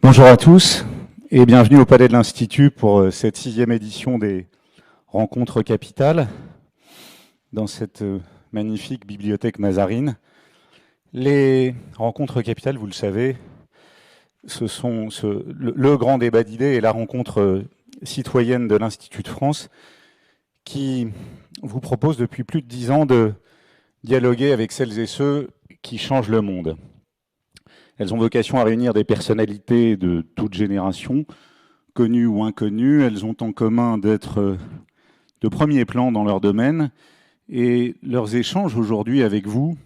Bonjour à tous et bienvenue au Palais de l'Institut pour cette 6e édition des Rencontres Capitales dans cette magnifique bibliothèque Mazarine. Les Rencontres Capitales, vous le savez, ce sont le grand débat d'idées et la rencontre citoyenne de l'Institut de France qui vous propose depuis plus de 10 ans de dialoguer avec celles et ceux qui changent le monde. Elles ont vocation à réunir des personnalités de toute génération, connues ou inconnues. Elles ont en commun d'être de premier plan dans leur domaine. Et leurs échanges aujourd'hui avec vous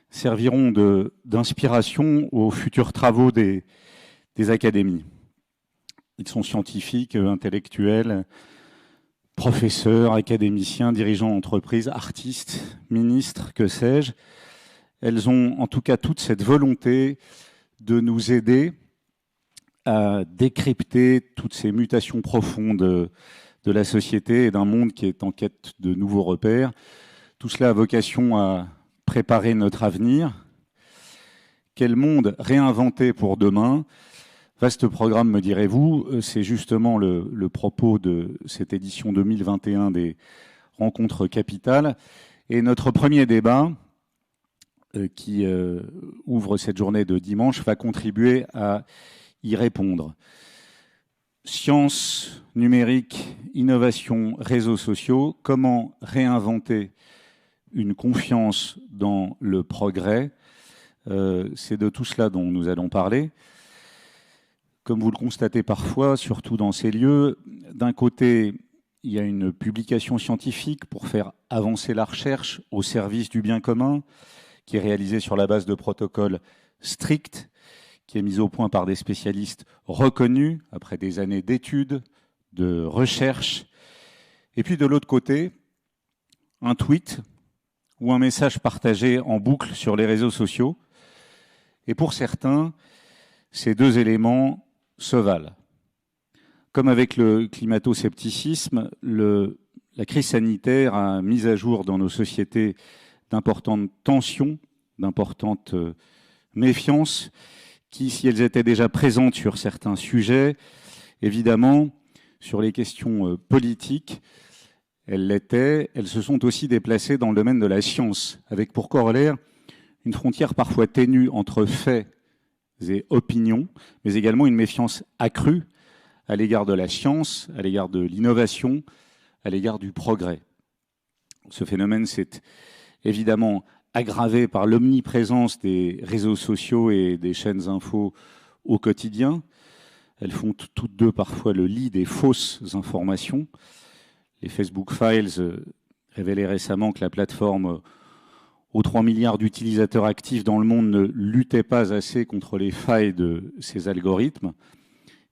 serviront d'inspiration aux futurs travaux des académies. Ils sont scientifiques, intellectuels, professeurs, académiciens, dirigeants d'entreprises, artistes, ministres, que sais-je. Elles ont en tout cas toute cette volonté de nous aider à décrypter toutes ces mutations profondes de la société et d'un monde qui est en quête de nouveaux repères. Tout cela a vocation à préparer notre avenir. Quel monde réinventer pour demain? Vaste programme, me direz-vous. C'est justement le propos de cette édition 2021 des Rencontres Capitales. Et notre premier débat, qui ouvre cette journée de dimanche, va contribuer à y répondre. Science, numérique, innovation, réseaux sociaux, comment réinventer une confiance dans le progrès? C'est de tout cela dont nous allons parler. Comme vous le constatez parfois, surtout dans ces lieux, d'un côté, il y a une publication scientifique pour faire avancer la recherche au service du bien commun, qui est réalisé sur la base de protocoles stricts, qui est mis au point par des spécialistes reconnus après des années d'études, de recherche. Et puis de l'autre côté, un tweet ou un message partagé en boucle sur les réseaux sociaux. Et pour certains, ces deux éléments se valent. Comme avec le climato-scepticisme, la crise sanitaire a mis à jour dans nos sociétés d'importantes tensions, d'importantes méfiances, qui, si elles étaient déjà présentes sur certains sujets, évidemment, sur les questions politiques, elles l'étaient, elles se sont aussi déplacées dans le domaine de la science, avec pour corollaire une frontière parfois ténue entre faits et opinions, mais également une méfiance accrue à l'égard de la science, à l'égard de l'innovation, à l'égard du progrès. Ce phénomène s'est évidemment aggravé par l'omniprésence des réseaux sociaux et des chaînes infos au quotidien. Elles font toutes deux parfois le lit des fausses informations. Les Facebook Files révélaient récemment que la plateforme aux 3 milliards d'utilisateurs actifs dans le monde ne luttait pas assez contre les failles de ses algorithmes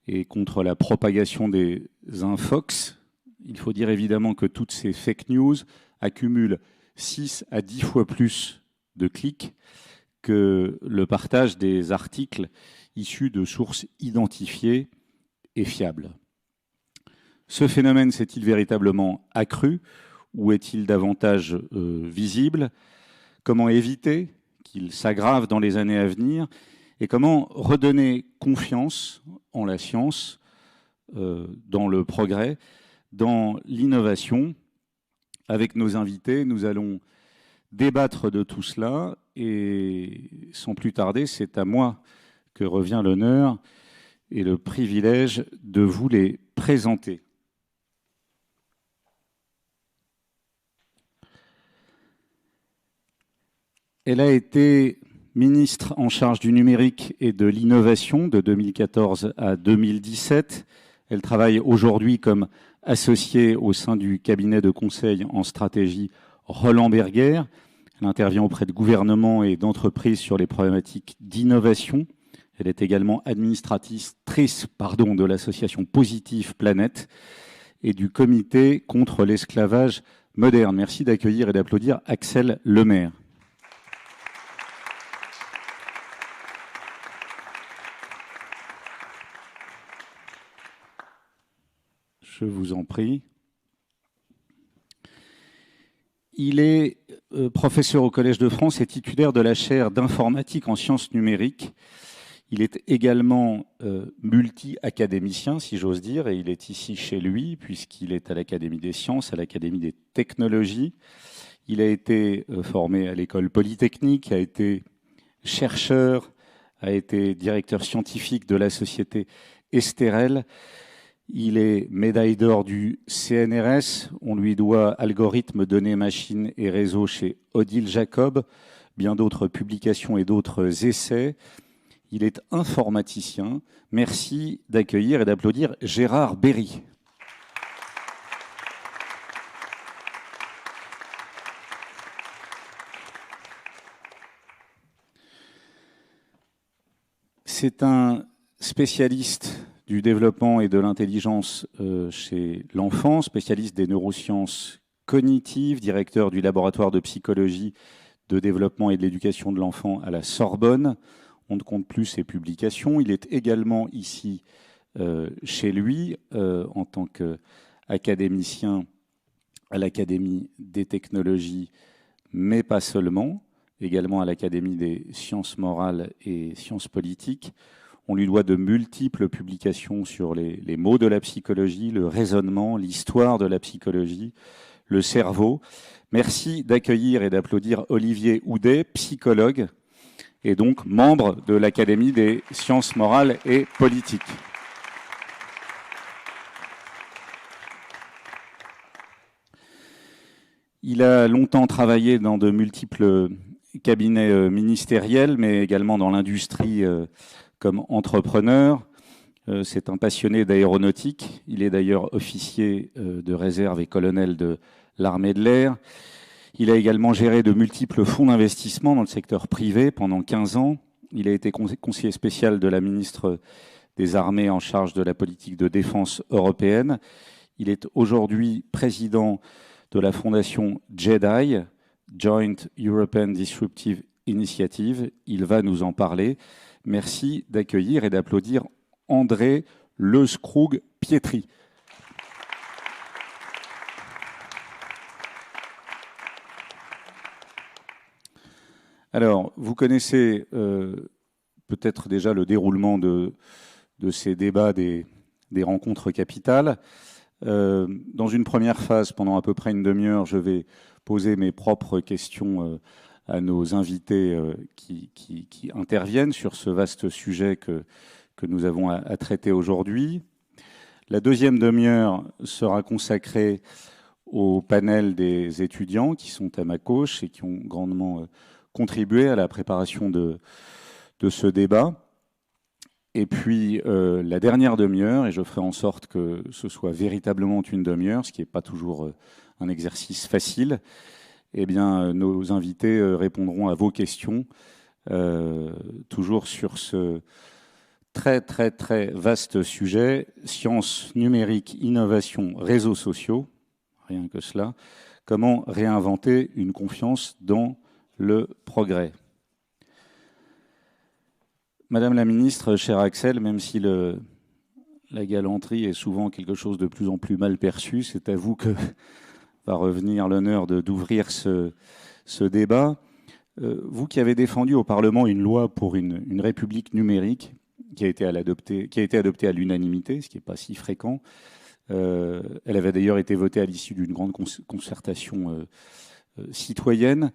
et contre la propagation des infox. Il faut dire évidemment que toutes ces fake news accumulent 6 à 10 fois plus de clics que le partage des articles issus de sources identifiées et fiables. Ce phénomène s'est-il véritablement accru ou est-il davantage visible? Comment éviter qu'il s'aggrave dans les années à venir? Et comment redonner confiance en la science, dans le progrès, dans l'innovation? Avec nos invités, nous allons débattre de tout cela et sans plus tarder, c'est à moi que revient l'honneur et le privilège de vous les présenter. Elle a été ministre en charge du numérique et de l'innovation de 2014 à 2017. Elle travaille aujourd'hui comme associée au sein du cabinet de conseil en stratégie Roland Berger. Elle intervient auprès de gouvernements et d'entreprises sur les problématiques d'innovation. Elle est également administratrice de l'association Positive Planète et du comité contre l'esclavage moderne. Merci d'accueillir et d'applaudir Axelle Lemaire. Je vous en prie. Il est professeur au Collège de France et titulaire de la chaire d'informatique en sciences numériques. Il est également multi-académicien, si j'ose dire, et il est ici chez lui, puisqu'il est à l'Académie des sciences, à l'Académie des technologies. Il a été formé à l'école polytechnique, a été chercheur, a été directeur scientifique de la société Esterel. Il est médaille d'or du CNRS. On lui doit algorithmes, données, machines et réseaux chez Odile Jacob, bien d'autres publications et d'autres essais. Il est informaticien. Merci d'accueillir et d'applaudir Gérard Berry. C'est un spécialiste du développement et de l'intelligence chez l'enfant, spécialiste des neurosciences cognitives, directeur du laboratoire de psychologie, de développement et de l'éducation de l'enfant à la Sorbonne. On ne compte plus ses publications. Il est également ici chez lui en tant qu'académicien à l'Académie des technologies, mais pas seulement, également à l'Académie des sciences morales et sciences politiques. On lui doit de multiples publications sur les mots de la psychologie, le raisonnement, l'histoire de la psychologie, le cerveau. Merci d'accueillir et d'applaudir Olivier Houdet, psychologue, et donc membre de l'Académie des sciences morales et politiques. Il a longtemps travaillé dans de multiples cabinets ministériels, mais également dans l'industrie comme entrepreneur. C'est un passionné d'aéronautique. Il est d'ailleurs officier de réserve et colonel de l'armée de l'air. Il a également géré de multiples fonds d'investissement dans le secteur privé pendant 15 ans. Il a été conseiller spécial de la ministre des Armées en charge de la politique de défense européenne. Il est aujourd'hui président de la fondation JEDI, Joint European Disruptive Initiative. Il va nous en parler. Merci d'accueillir et d'applaudir André Lescroug-Pietri. Alors, vous connaissez peut-être déjà le déroulement de ces débats des rencontres capitales. Dans une première phase, pendant à peu près une demi-heure, je vais poser mes propres questions à nos invités qui interviennent sur ce vaste sujet que nous avons à traiter aujourd'hui. La deuxième demi-heure sera consacrée au panel des étudiants qui sont à ma gauche et qui ont grandement contribué à la préparation de ce débat. Et puis la dernière demi-heure, et je ferai en sorte que ce soit véritablement une demi-heure, ce qui n'est pas toujours un exercice facile, eh bien, nos invités répondront à vos questions, toujours sur ce très très très vaste sujet, sciences numériques, innovation, réseaux sociaux, rien que cela. Comment réinventer une confiance dans le progrès? Madame la ministre, cher Axel, même si la galanterie est souvent quelque chose de plus en plus mal perçu, c'est à vous que va revenir l'honneur d'ouvrir ce débat. Vous qui avez défendu au Parlement une loi pour une république numérique qui a été adoptée à l'unanimité, ce qui n'est pas si fréquent. Elle avait d'ailleurs été votée à l'issue d'une grande concertation citoyenne.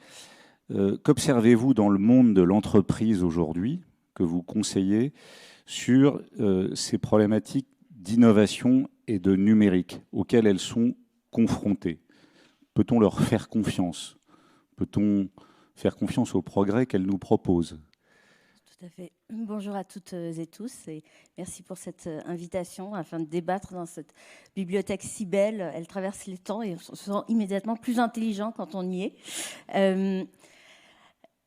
Qu'observez-vous dans le monde de l'entreprise aujourd'hui, que vous conseillez, sur ces problématiques d'innovation et de numérique auxquelles elles sont confrontées? Peut-on leur faire confiance? Peut-on faire confiance au progrès qu'elles nous proposent? Tout à fait. Bonjour à toutes et tous et merci pour cette invitation afin de débattre dans cette bibliothèque si belle. Elle traverse les temps et on se sent immédiatement plus intelligent quand on y est.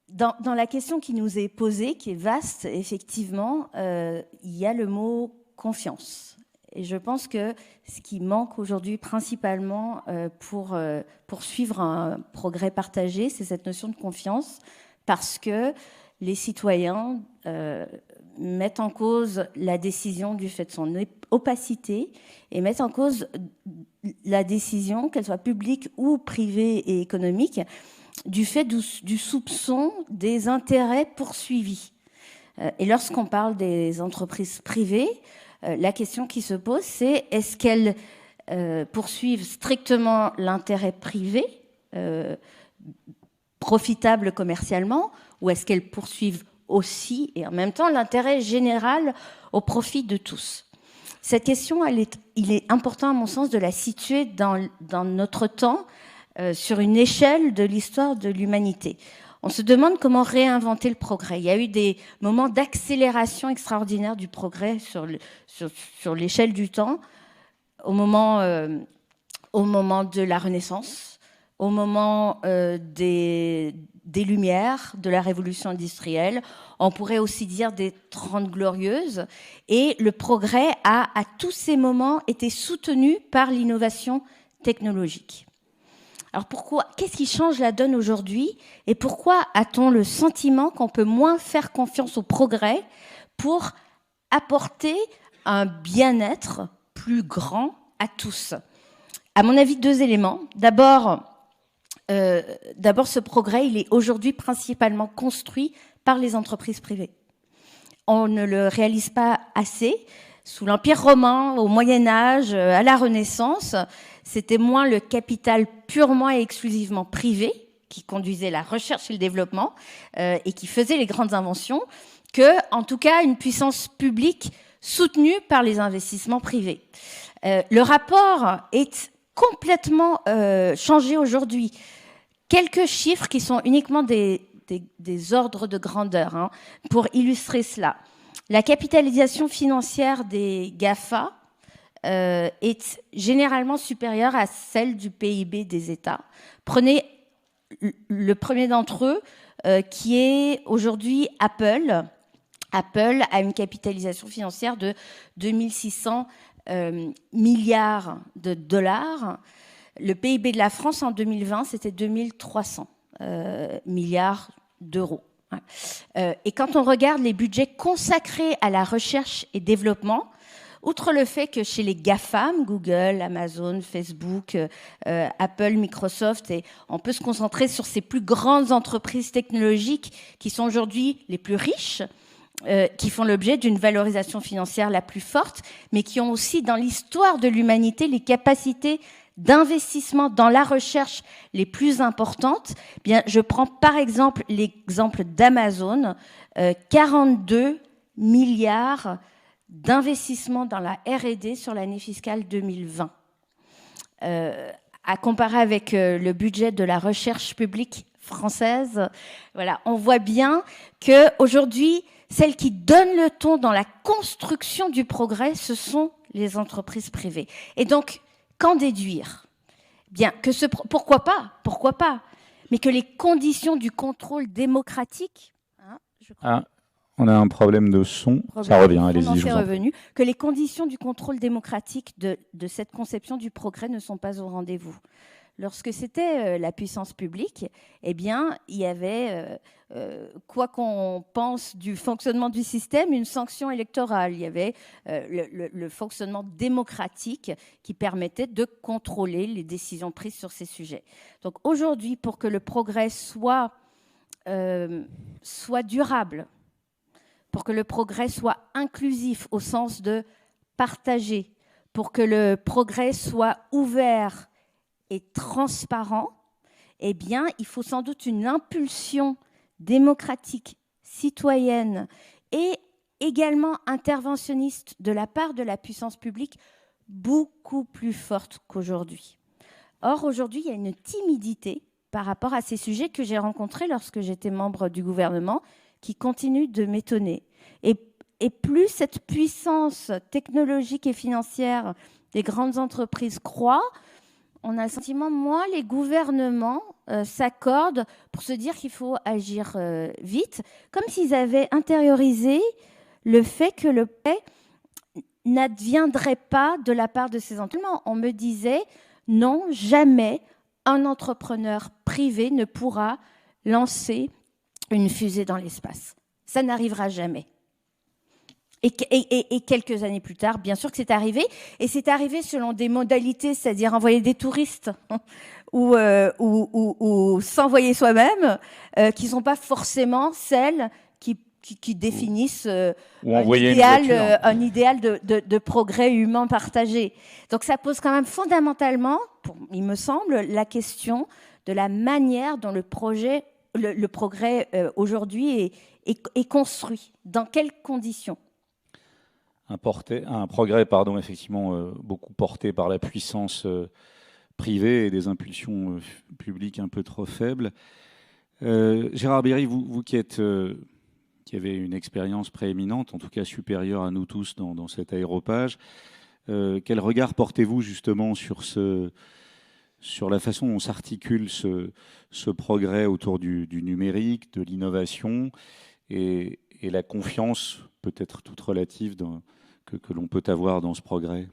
Dans la question qui nous est posée, qui est vaste, effectivement, il y a le mot confiance. Et je pense que ce qui manque aujourd'hui principalement pour poursuivre un progrès partagé, c'est cette notion de confiance, parce que les citoyens mettent en cause la décision du fait de son opacité et mettent en cause la décision, qu'elle soit publique ou privée et économique, du fait du soupçon des intérêts poursuivis. Et lorsqu'on parle des entreprises privées, la question qui se pose, c'est est-ce qu'elles poursuivent strictement l'intérêt privé, profitable commercialement, ou est-ce qu'elles poursuivent aussi, et en même temps, l'intérêt général au profit de tous? Cette question, il est important, à mon sens, de la situer dans notre temps, sur une échelle de l'histoire de l'humanité. On se demande comment réinventer le progrès. Il y a eu des moments d'accélération extraordinaire du progrès sur l'échelle du temps, au moment de la Renaissance, au moment des Lumières, de la Révolution industrielle. On pourrait aussi dire des 30 glorieuses. Et le progrès a, à tous ces moments, été soutenu par l'innovation technologique. Alors pourquoi, qu'est-ce qui change la donne aujourd'hui et pourquoi a-t-on le sentiment qu'on peut moins faire confiance au progrès pour apporter un bien-être plus grand à tous? À mon avis, 2 éléments. D'abord, ce progrès, il est aujourd'hui principalement construit par les entreprises privées. On ne le réalise pas assez. Sous l'Empire romain, au Moyen-Âge, à la Renaissance, c'était moins le capital purement et exclusivement privé qui conduisait la recherche et le développement et qui faisait les grandes inventions que, en tout cas, une puissance publique soutenue par les investissements privés. Le rapport est complètement changé aujourd'hui. Quelques chiffres qui sont uniquement des ordres de grandeur pour illustrer cela. La capitalisation financière des GAFA est généralement supérieure à celle du PIB des États. Prenez le premier d'entre eux, qui est aujourd'hui Apple. Apple a une capitalisation financière de 2600 milliards de dollars. Le PIB de la France en 2020, c'était 2300 milliards d'euros. Et quand on regarde les budgets consacrés à la recherche et développement, outre le fait que chez les GAFAM, Google, Amazon, Facebook, Apple, Microsoft, et on peut se concentrer sur ces plus grandes entreprises technologiques qui sont aujourd'hui les plus riches, qui font l'objet d'une valorisation financière la plus forte, mais qui ont aussi dans l'histoire de l'humanité les capacités d'investissement dans la recherche les plus importantes. Bien, je prends par exemple l'exemple d'Amazon, 42 milliards d'investissements dans la R&D sur l'année fiscale 2020. À comparer avec le budget de la recherche publique française, voilà, on voit bien qu'aujourd'hui, celles qui donnent le ton dans la construction du progrès, ce sont les entreprises privées. Et donc, qu'en déduire? Bien, pourquoi pas, mais que les conditions du contrôle démocratique, je crois, on a un problème de son, ça revient, allez-y. Que les conditions du contrôle démocratique de cette conception du progrès ne sont pas au rendez-vous. Lorsque c'était la puissance publique, eh bien, il y avait, quoi qu'on pense du fonctionnement du système, une sanction électorale. Il y avait le fonctionnement démocratique qui permettait de contrôler les décisions prises sur ces sujets. Donc aujourd'hui, pour que le progrès soit durable, pour que le progrès soit inclusif au sens de partager, pour que le progrès soit ouvert et transparent, eh bien, il faut sans doute une impulsion démocratique, citoyenne et également interventionniste de la part de la puissance publique beaucoup plus forte qu'aujourd'hui. Or, aujourd'hui, il y a une timidité par rapport à ces sujets que j'ai rencontrés lorsque j'étais membre du gouvernement qui continue de m'étonner. Et plus cette puissance technologique et financière des grandes entreprises croît, on a le sentiment, les gouvernements s'accordent pour se dire qu'il faut agir vite, comme s'ils avaient intériorisé le fait que le paix n'adviendrait pas de la part de ces entreprises. On me disait, non, jamais un entrepreneur privé ne pourra lancer une fusée dans l'espace. Ça n'arrivera jamais. Et quelques années plus tard, bien sûr que c'est arrivé. Et c'est arrivé selon des modalités, c'est-à-dire envoyer des touristes ou s'envoyer soi-même, qui ne sont pas forcément celles qui qui définissent un idéal de progrès humain partagé. Donc ça pose quand même fondamentalement, il me semble, la question de la manière dont le progrès aujourd'hui est construit. Dans quelles conditions? Un progrès, effectivement, beaucoup porté par la puissance privée et des impulsions publiques un peu trop faibles. Gérard Béry, vous qui avez une expérience prééminente, en tout cas supérieure à nous tous dans cet aéropage, quel regard portez-vous justement sur la façon dont s'articule ce progrès autour du numérique, de l'innovation et la confiance, peut-être toute relative, que l'on peut avoir dans ce progrès?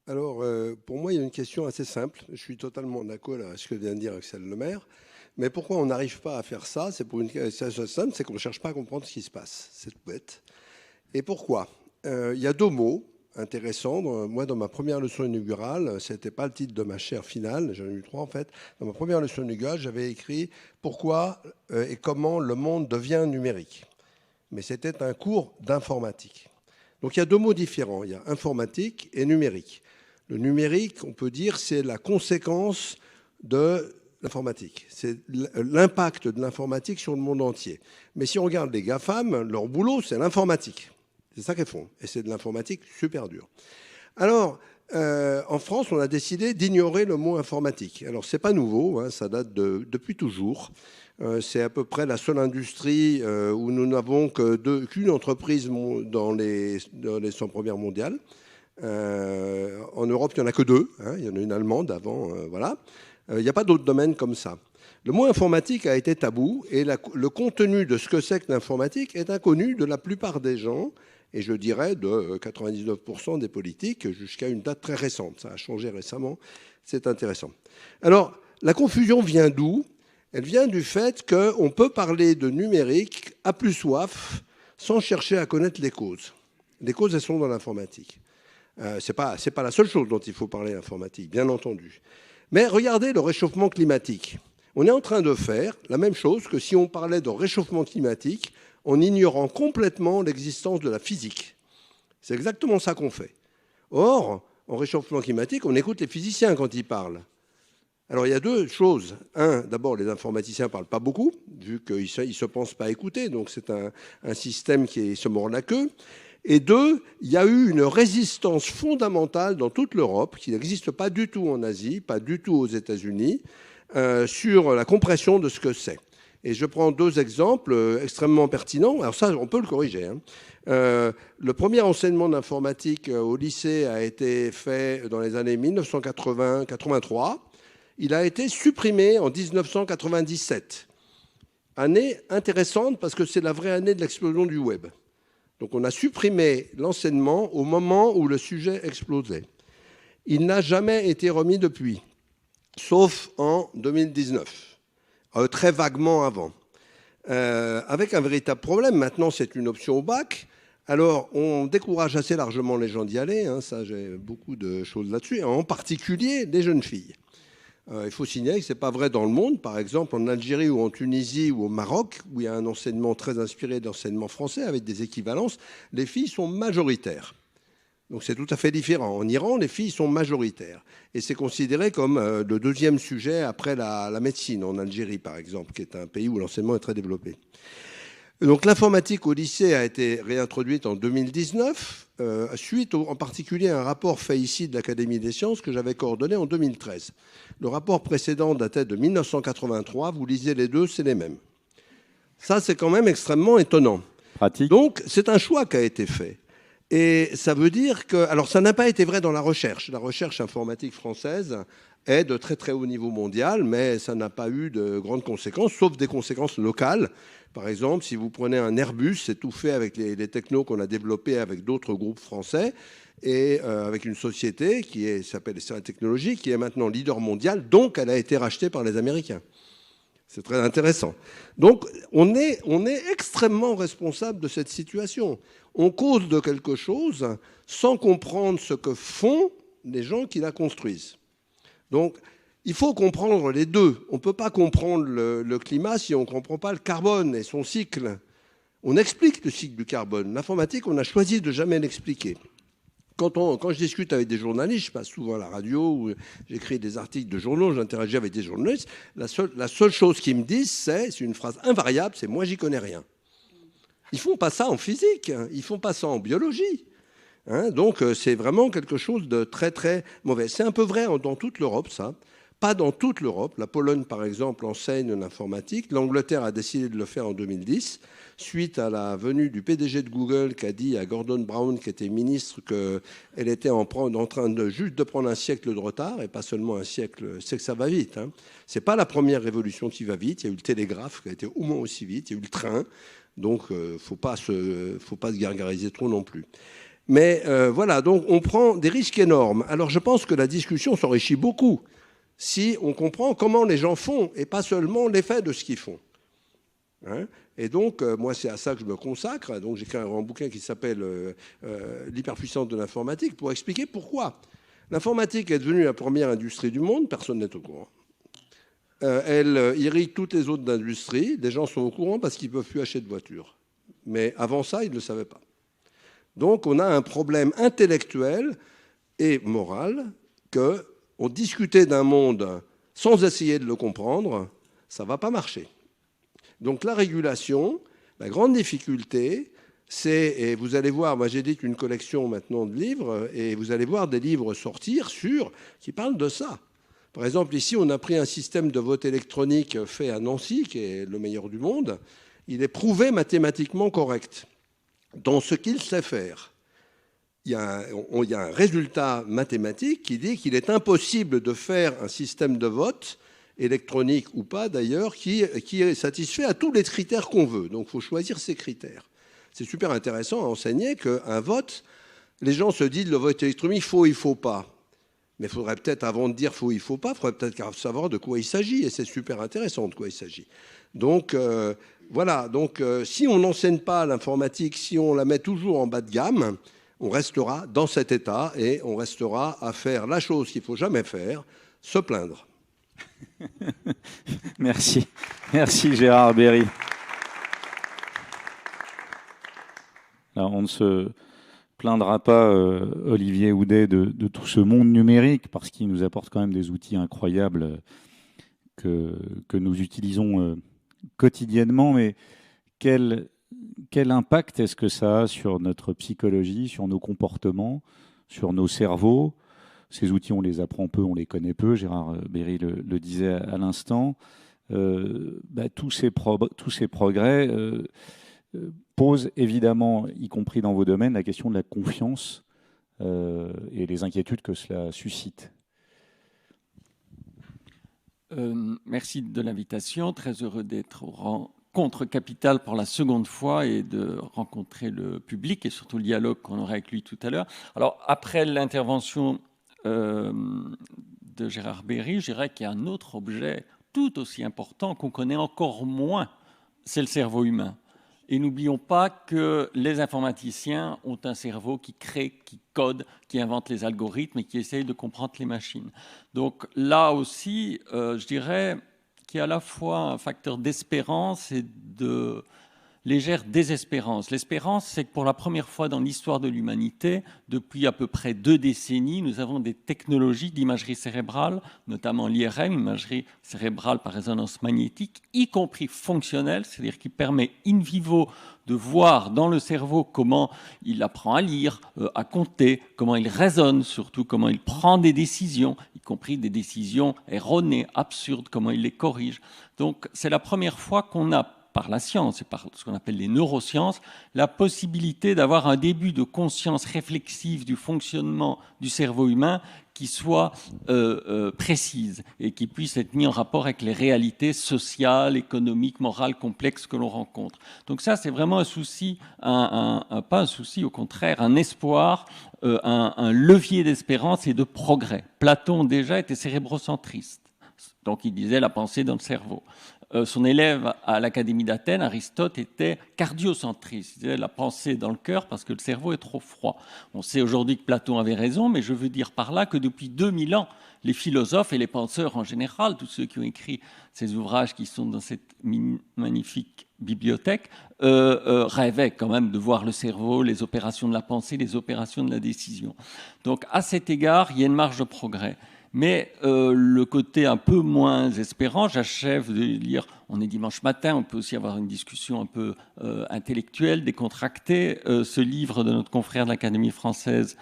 Alors, pour moi, il y a une question assez simple. Je suis totalement d'accord avec ce que vient de dire Axel Lemaire. Mais pourquoi on n'arrive pas à faire ça? C'est pour une question simple, c'est qu'on ne cherche pas à comprendre ce qui se passe. C'est tout bête. Et pourquoi? Il y a deux mots intéressants. Moi, dans ma première leçon inaugurale, ce n'était pas le titre de ma chaire finale, j'en ai eu 3 en fait. Dans ma première leçon inaugurale, j'avais écrit « Pourquoi et comment le monde devient numérique ?» Mais c'était un cours d'informatique. Donc il y a deux mots différents. Il y a informatique et numérique. Le numérique, on peut dire, c'est la conséquence de l'informatique. C'est l'impact de l'informatique sur le monde entier. Mais si on regarde les GAFAM, leur boulot, c'est l'informatique. C'est ça qu'elles font. Et c'est de l'informatique super dure. Alors, en France, on a décidé d'ignorer le mot informatique. Alors, ce n'est pas nouveau, hein, ça date depuis toujours. C'est à peu près la seule industrie où nous n'avons qu'une entreprise dans les 100 premières mondiales. En Europe, il n'y en a que 2. Hein, il y en a une allemande avant, voilà. Il n'y a pas d'autres domaines comme ça. Le mot informatique a été tabou et le contenu de ce que c'est que l'informatique est inconnu de la plupart des gens, et je dirais de 99% des politiques jusqu'à une date très récente. Ça a changé récemment, c'est intéressant. Alors, la confusion vient d'où? Elle vient du fait qu'on peut parler de numérique à plus soif sans chercher à connaître les causes. Les causes, elles sont dans l'informatique. C'est pas la seule chose dont il faut parler informatique, bien entendu. Mais regardez le réchauffement climatique. On est en train de faire la même chose que si on parlait de réchauffement climatique en ignorant complètement l'existence de la physique. C'est exactement ça qu'on fait. Or, en réchauffement climatique, on écoute les physiciens quand ils parlent. Alors, il y a deux choses. Un, d'abord, les informaticiens ne parlent pas beaucoup, vu qu'ils ne se pensent pas écouter, donc c'est un système qui se mord la queue. Et deux, il y a eu une résistance fondamentale dans toute l'Europe, qui n'existe pas du tout en Asie, pas du tout aux États-Unis, sur la compréhension de ce que c'est. Et je prends deux exemples extrêmement pertinents. Alors ça, on peut le corriger. Hein. Le premier enseignement d'informatique au lycée a été fait dans les années 1980-83. Il a été supprimé en 1997. Année intéressante parce que c'est la vraie année de l'explosion du web. Donc on a supprimé l'enseignement au moment où le sujet explosait. Il n'a jamais été remis depuis, sauf en 2019, très vaguement avant. Avec un véritable problème, maintenant c'est une option au bac. Alors on décourage assez largement les gens d'y aller, hein, ça j'ai beaucoup de choses là-dessus, en particulier les jeunes filles. Il faut signaler que ce n'est pas vrai dans le monde. Par exemple, en Algérie ou en Tunisie ou au Maroc, où il y a un enseignement très inspiré d'enseignement français avec des équivalences, les filles sont majoritaires. Donc c'est tout à fait différent. En Iran, les filles sont majoritaires. Et c'est considéré comme le deuxième sujet après la médecine, en Algérie par exemple, qui est un pays où l'enseignement est très développé. Donc l'informatique au lycée a été réintroduite en 2019, suite en particulier à un rapport fait ici de l'Académie des sciences que j'avais coordonné en 2013. Le rapport précédent datait de 1983, vous lisez les deux, c'est les mêmes. Ça, c'est quand même extrêmement étonnant. Pratique. Donc c'est un choix qui a été fait. Et ça veut dire que... Alors ça n'a pas été vrai dans la recherche. La recherche informatique française est de très très haut niveau mondial, mais ça n'a pas eu de grandes conséquences, sauf des conséquences locales. Par exemple, si vous prenez un Airbus, c'est tout fait avec les technos qu'on a développés avec d'autres groupes français et avec une société qui s'appelle Sera Technologies, qui est maintenant leader mondial, donc elle a été rachetée par les Américains. C'est très intéressant. Donc on est extrêmement responsable de cette situation. On cause de quelque chose sans comprendre ce que font les gens qui la construisent. Donc, il faut comprendre les deux. On ne peut pas comprendre le climat si on ne comprend pas le carbone et son cycle. On explique le cycle du carbone. L'informatique, on a choisi de jamais l'expliquer. Quand je discute avec des journalistes, je passe souvent à la radio, ou j'écris des articles de journaux, j'interagis avec des journalistes, la seule chose qu'ils me disent, c'est une phrase invariable, c'est « moi, j'y connais rien ». Ils font pas ça en physique, hein, ils font pas ça en biologie. Hein, donc c'est vraiment quelque chose de très très mauvais. C'est un peu vrai dans toute l'Europe, ça. Pas dans toute l'Europe. La Pologne, par exemple, enseigne l'informatique. L'Angleterre a décidé de le faire en 2010, suite à la venue du PDG de Google qui a dit à Gordon Brown, qui était ministre, qu'elle était en train de juste de prendre un siècle de retard, et pas seulement un siècle, c'est que ça va vite. Hein. C'est pas la première révolution qui va vite. Il y a eu le télégraphe qui a été au moins aussi vite. Il y a eu le train. Donc, faut pas se gargariser trop non plus. Mais voilà, donc on prend des risques énormes. Alors, je pense que la discussion s'enrichit beaucoup si on comprend comment les gens font et pas seulement l'effet de ce qu'ils font. Hein, et donc, moi, c'est à ça que je me consacre. Donc, j'ai écrit un bouquin qui s'appelle L'hyperpuissance de l'informatique pour expliquer pourquoi. L'informatique est devenue la première industrie du monde, personne n'est au courant. Elle irrigue toutes les autres industries. Les gens sont au courant parce qu'ils ne peuvent plus acheter de voitures. Mais avant ça, ils ne le savaient pas. Donc, on a un problème intellectuel et moral qu'on discutait d'un monde sans essayer de le comprendre, ça ne va pas marcher. Donc, la régulation, la grande difficulté, c'est, et vous allez voir, moi j'édite une collection maintenant de livres, et vous allez voir des livres sortir qui parlent de ça. Par exemple, ici, on a pris un système de vote électronique fait à Nancy, qui est le meilleur du monde. Il est prouvé mathématiquement correct dans ce qu'il sait faire. Il y a un résultat mathématique qui dit qu'il est impossible de faire un système de vote, électronique ou pas d'ailleurs, qui est satisfait à tous les critères qu'on veut. Donc, il faut choisir ces critères. C'est super intéressant à enseigner qu'un vote, les gens se disent le vote électronique, il faut, il ne faut pas. Mais il faudrait peut-être, avant de dire faut, il ne faut pas, il faudrait peut-être savoir de quoi il s'agit. Et c'est super intéressant de quoi il s'agit. Donc, voilà. Donc, si on n'enseigne pas l'informatique, si on la met toujours en bas de gamme, on restera dans cet état et on restera à faire la chose qu'il ne faut jamais faire, se plaindre. Merci. Merci Gérard Berry. Alors, on ne se plaindra pas, Olivier Houdet, de tout ce monde numérique, parce qu'il nous apporte quand même des outils incroyables que nous utilisons quotidiennement. Mais quel impact est-ce que ça a sur notre psychologie, sur nos comportements, sur nos cerveaux? Ces outils, on les apprend peu, on les connaît peu. Gérard Berry le disait à l'instant. Tous ces progrès posent évidemment, y compris dans vos domaines, la question de la confiance et les inquiétudes que cela suscite. Merci de l'invitation. Très heureux d'être au Rencontre Capitale pour la seconde fois et de rencontrer le public et surtout le dialogue qu'on aura avec lui tout à l'heure. Alors, après l'intervention de Gérard Berry, je dirais qu'il y a un autre objet tout aussi important qu'on connaît encore moins, c'est le cerveau humain. Et n'oublions pas que les informaticiens ont un cerveau qui crée, qui code, qui invente les algorithmes et qui essaye de comprendre les machines. Donc là aussi, je dirais qu'il y a à la fois un facteur d'espérance et de légère désespérance. L'espérance, c'est que pour la première fois dans l'histoire de l'humanité, depuis à peu près 2 décennies, nous avons des technologies d'imagerie cérébrale, notamment l'IRM, imagerie cérébrale par résonance magnétique, y compris fonctionnelle, c'est-à-dire qui permet in vivo de voir dans le cerveau comment il apprend à lire, à compter, comment il raisonne, surtout comment il prend des décisions, y compris des décisions erronées, absurdes, comment il les corrige. Donc c'est la première fois qu'on a par la science et par ce qu'on appelle les neurosciences, la possibilité d'avoir un début de conscience réflexive du fonctionnement du cerveau humain qui soit précise et qui puisse être mis en rapport avec les réalités sociales, économiques, morales, complexes que l'on rencontre. Donc ça, c'est vraiment un souci, pas un souci, au contraire, un espoir, un levier d'espérance et de progrès. Platon déjà était cérébrocentriste. Donc il disait la pensée dans le cerveau. son élève à l'Académie d'Athènes, Aristote, était cardiocentriste. Il disait la pensée dans le cœur parce que le cerveau est trop froid. On sait aujourd'hui que Platon avait raison, mais je veux dire par là que depuis 2000 ans, les philosophes et les penseurs en général, tous ceux qui ont écrit ces ouvrages qui sont dans cette magnifique bibliothèque, rêvaient quand même de voir le cerveau, les opérations de la pensée, les opérations de la décision. Donc à cet égard, il y a une marge de progrès. Mais le côté un peu moins espérant, j'achève de lire, on est dimanche matin, on peut aussi avoir une discussion un peu intellectuelle, décontractée, ce livre de notre confrère de l'Académie française,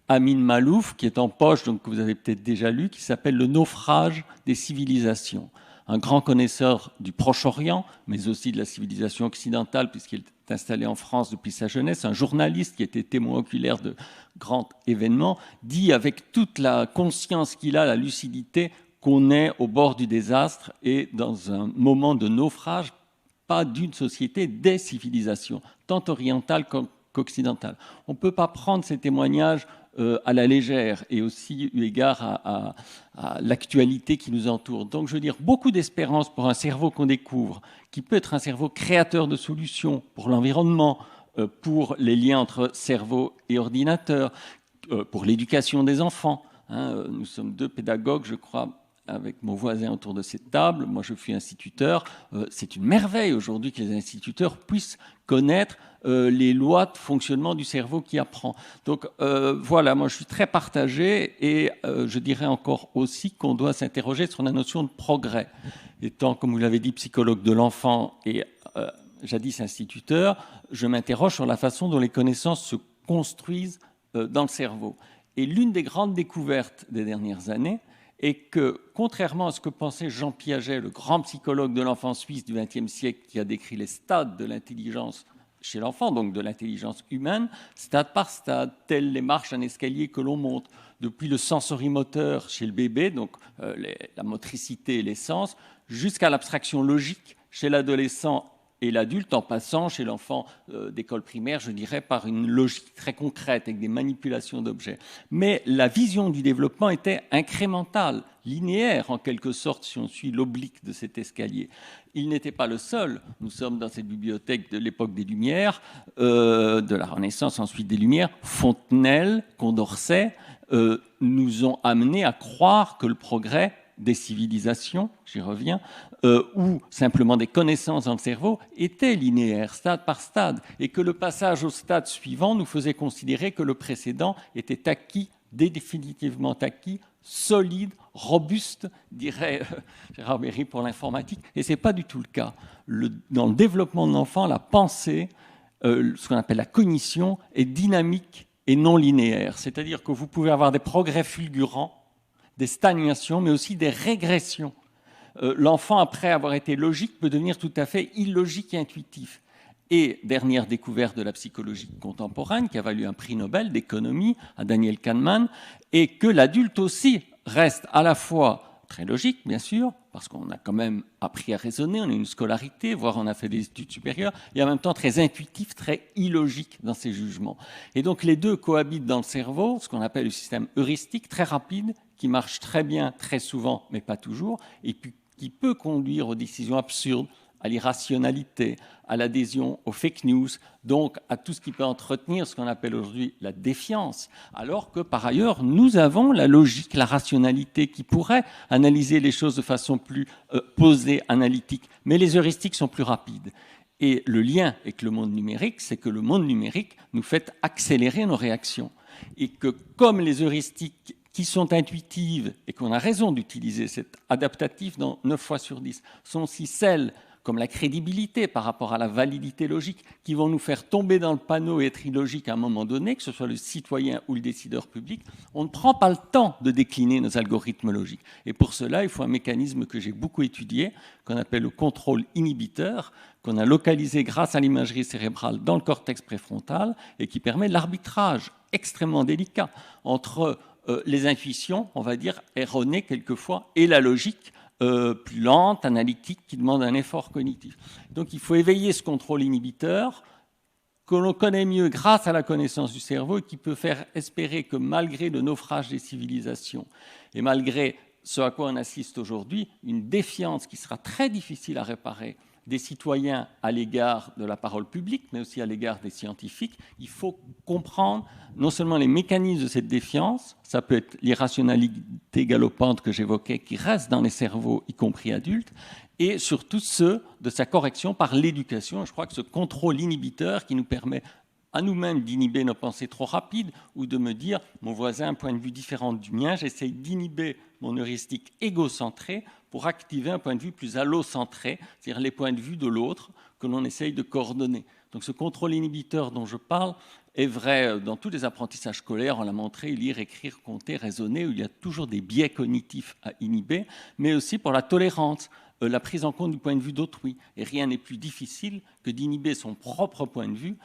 Amin Malouf, qui est en poche, donc que vous avez peut-être déjà lu, qui s'appelle « Le naufrage des civilisations ». Un grand connaisseur du Proche-Orient, mais aussi de la civilisation occidentale, puisqu'il est installé en France depuis sa jeunesse, un journaliste qui était témoin oculaire de grands événements, dit avec toute la conscience qu'il a, la lucidité, qu'on est au bord du désastre et dans un moment de naufrage, pas d'une société, des civilisations, tant orientales qu'occidentales. On ne peut pas prendre ces témoignages à la légère et aussi eu égard à l'actualité qui nous entoure. Donc, je veux dire, beaucoup d'espérance pour un cerveau qu'on découvre, qui peut être un cerveau créateur de solutions pour l'environnement, pour les liens entre cerveau et ordinateur, pour l'éducation des enfants. Nous sommes 2 pédagogues, je crois, avec mon voisin autour de cette table. Moi, je suis instituteur. C'est une merveille aujourd'hui que les instituteurs puissent connaître les lois de fonctionnement du cerveau qui apprend. Donc voilà, moi je suis très partagé et je dirais encore aussi qu'on doit s'interroger sur la notion de progrès. Étant, comme vous l'avez dit, psychologue de l'enfant et jadis instituteur, je m'interroge sur la façon dont les connaissances se construisent dans le cerveau. Et l'une des grandes découvertes des dernières années est que, contrairement à ce que pensait Jean Piaget, le grand psychologue de l'enfant suisse du XXe siècle, qui a décrit les stades de l'intelligence chez l'enfant, donc de l'intelligence humaine, stade par stade, telles les marches d'un escalier que l'on monte, depuis le sensorimoteur chez le bébé, donc la motricité et les sens, jusqu'à l'abstraction logique chez l'adolescent et l'adulte, en passant chez l'enfant d'école primaire, je dirais, par une logique très concrète, avec des manipulations d'objets. Mais la vision du développement était incrémentale, linéaire, en quelque sorte, si on suit l'oblique de cet escalier. Il n'était pas le seul. Nous sommes dans cette bibliothèque de l'époque des Lumières, de la Renaissance, ensuite des Lumières. Fontenelle, Condorcet nous ont amenés à croire que le progrès des civilisations, j'y reviens, ou simplement des connaissances dans le cerveau, était linéaire, stade par stade, et que le passage au stade suivant nous faisait considérer que le précédent était acquis, définitivement acquis, solide, robuste, dirait Gérard Berry pour l'informatique, et ce n'est pas du tout le cas. Dans le développement de l'enfant, la pensée, ce qu'on appelle la cognition, est dynamique et non linéaire, c'est-à-dire que vous pouvez avoir des progrès fulgurants, des stagnations, mais aussi des régressions. L'enfant, après avoir été logique, peut devenir tout à fait illogique et intuitif. Et dernière découverte de la psychologie contemporaine, qui a valu un prix Nobel d'économie à Daniel Kahneman, et que l'adulte aussi reste à la fois très logique, bien sûr, parce qu'on a quand même appris à raisonner, on a une scolarité, voire on a fait des études supérieures, et en même temps très intuitif, très illogique dans ses jugements. Et donc les deux cohabitent dans le cerveau, ce qu'on appelle le système heuristique, très rapide, qui marche très bien, très souvent, mais pas toujours, et puis qui peut conduire aux décisions absurdes, à l'irrationalité, à l'adhésion aux fake news, donc à tout ce qui peut entretenir ce qu'on appelle aujourd'hui la défiance, alors que par ailleurs, nous avons la logique, la rationalité qui pourrait analyser les choses de façon plus posée, analytique, mais les heuristiques sont plus rapides. Et le lien avec le monde numérique, c'est que le monde numérique nous fait accélérer nos réactions. Et que comme les heuristiques qui sont intuitives, et qu'on a raison d'utiliser cet adaptatif dans 9 fois sur 10, sont aussi celles comme la crédibilité par rapport à la validité logique, qui vont nous faire tomber dans le panneau et être illogiques à un moment donné, que ce soit le citoyen ou le décideur public, on ne prend pas le temps de décliner nos algorithmes logiques. Et pour cela, il faut un mécanisme que j'ai beaucoup étudié, qu'on appelle le contrôle inhibiteur, qu'on a localisé grâce à l'imagerie cérébrale dans le cortex préfrontal, et qui permet l'arbitrage extrêmement délicat entre les intuitions, on va dire, erronées quelquefois, et la logique, plus lente, analytique, qui demande un effort cognitif. Donc il faut éveiller ce contrôle inhibiteur que l'on connaît mieux grâce à la connaissance du cerveau et qui peut faire espérer que malgré le naufrage des civilisations et malgré ce à quoi on assiste aujourd'hui, une défiance qui sera très difficile à réparer des citoyens à l'égard de la parole publique, mais aussi à l'égard des scientifiques. Il faut comprendre non seulement les mécanismes de cette défiance, ça peut être l'irrationalité galopante que j'évoquais, qui reste dans les cerveaux, y compris adultes, et surtout ceux de sa correction par l'éducation. Je crois que ce contrôle inhibiteur qui nous permet à nous-mêmes d'inhiber nos pensées trop rapides ou de me dire mon voisin a un point de vue différent du mien, j'essaye d'inhiber mon heuristique égocentré pour activer un point de vue plus allocentré, c'est-à-dire les points de vue de l'autre que l'on essaye de coordonner. Donc ce contrôle inhibiteur dont je parle est vrai dans tous les apprentissages scolaires, on l'a montré, lire, écrire, compter, raisonner, où il y a toujours des biais cognitifs à inhiber, mais aussi pour la tolérance, la prise en compte du point de vue d'autrui. Et rien n'est plus difficile que d'inhiber son propre point de vue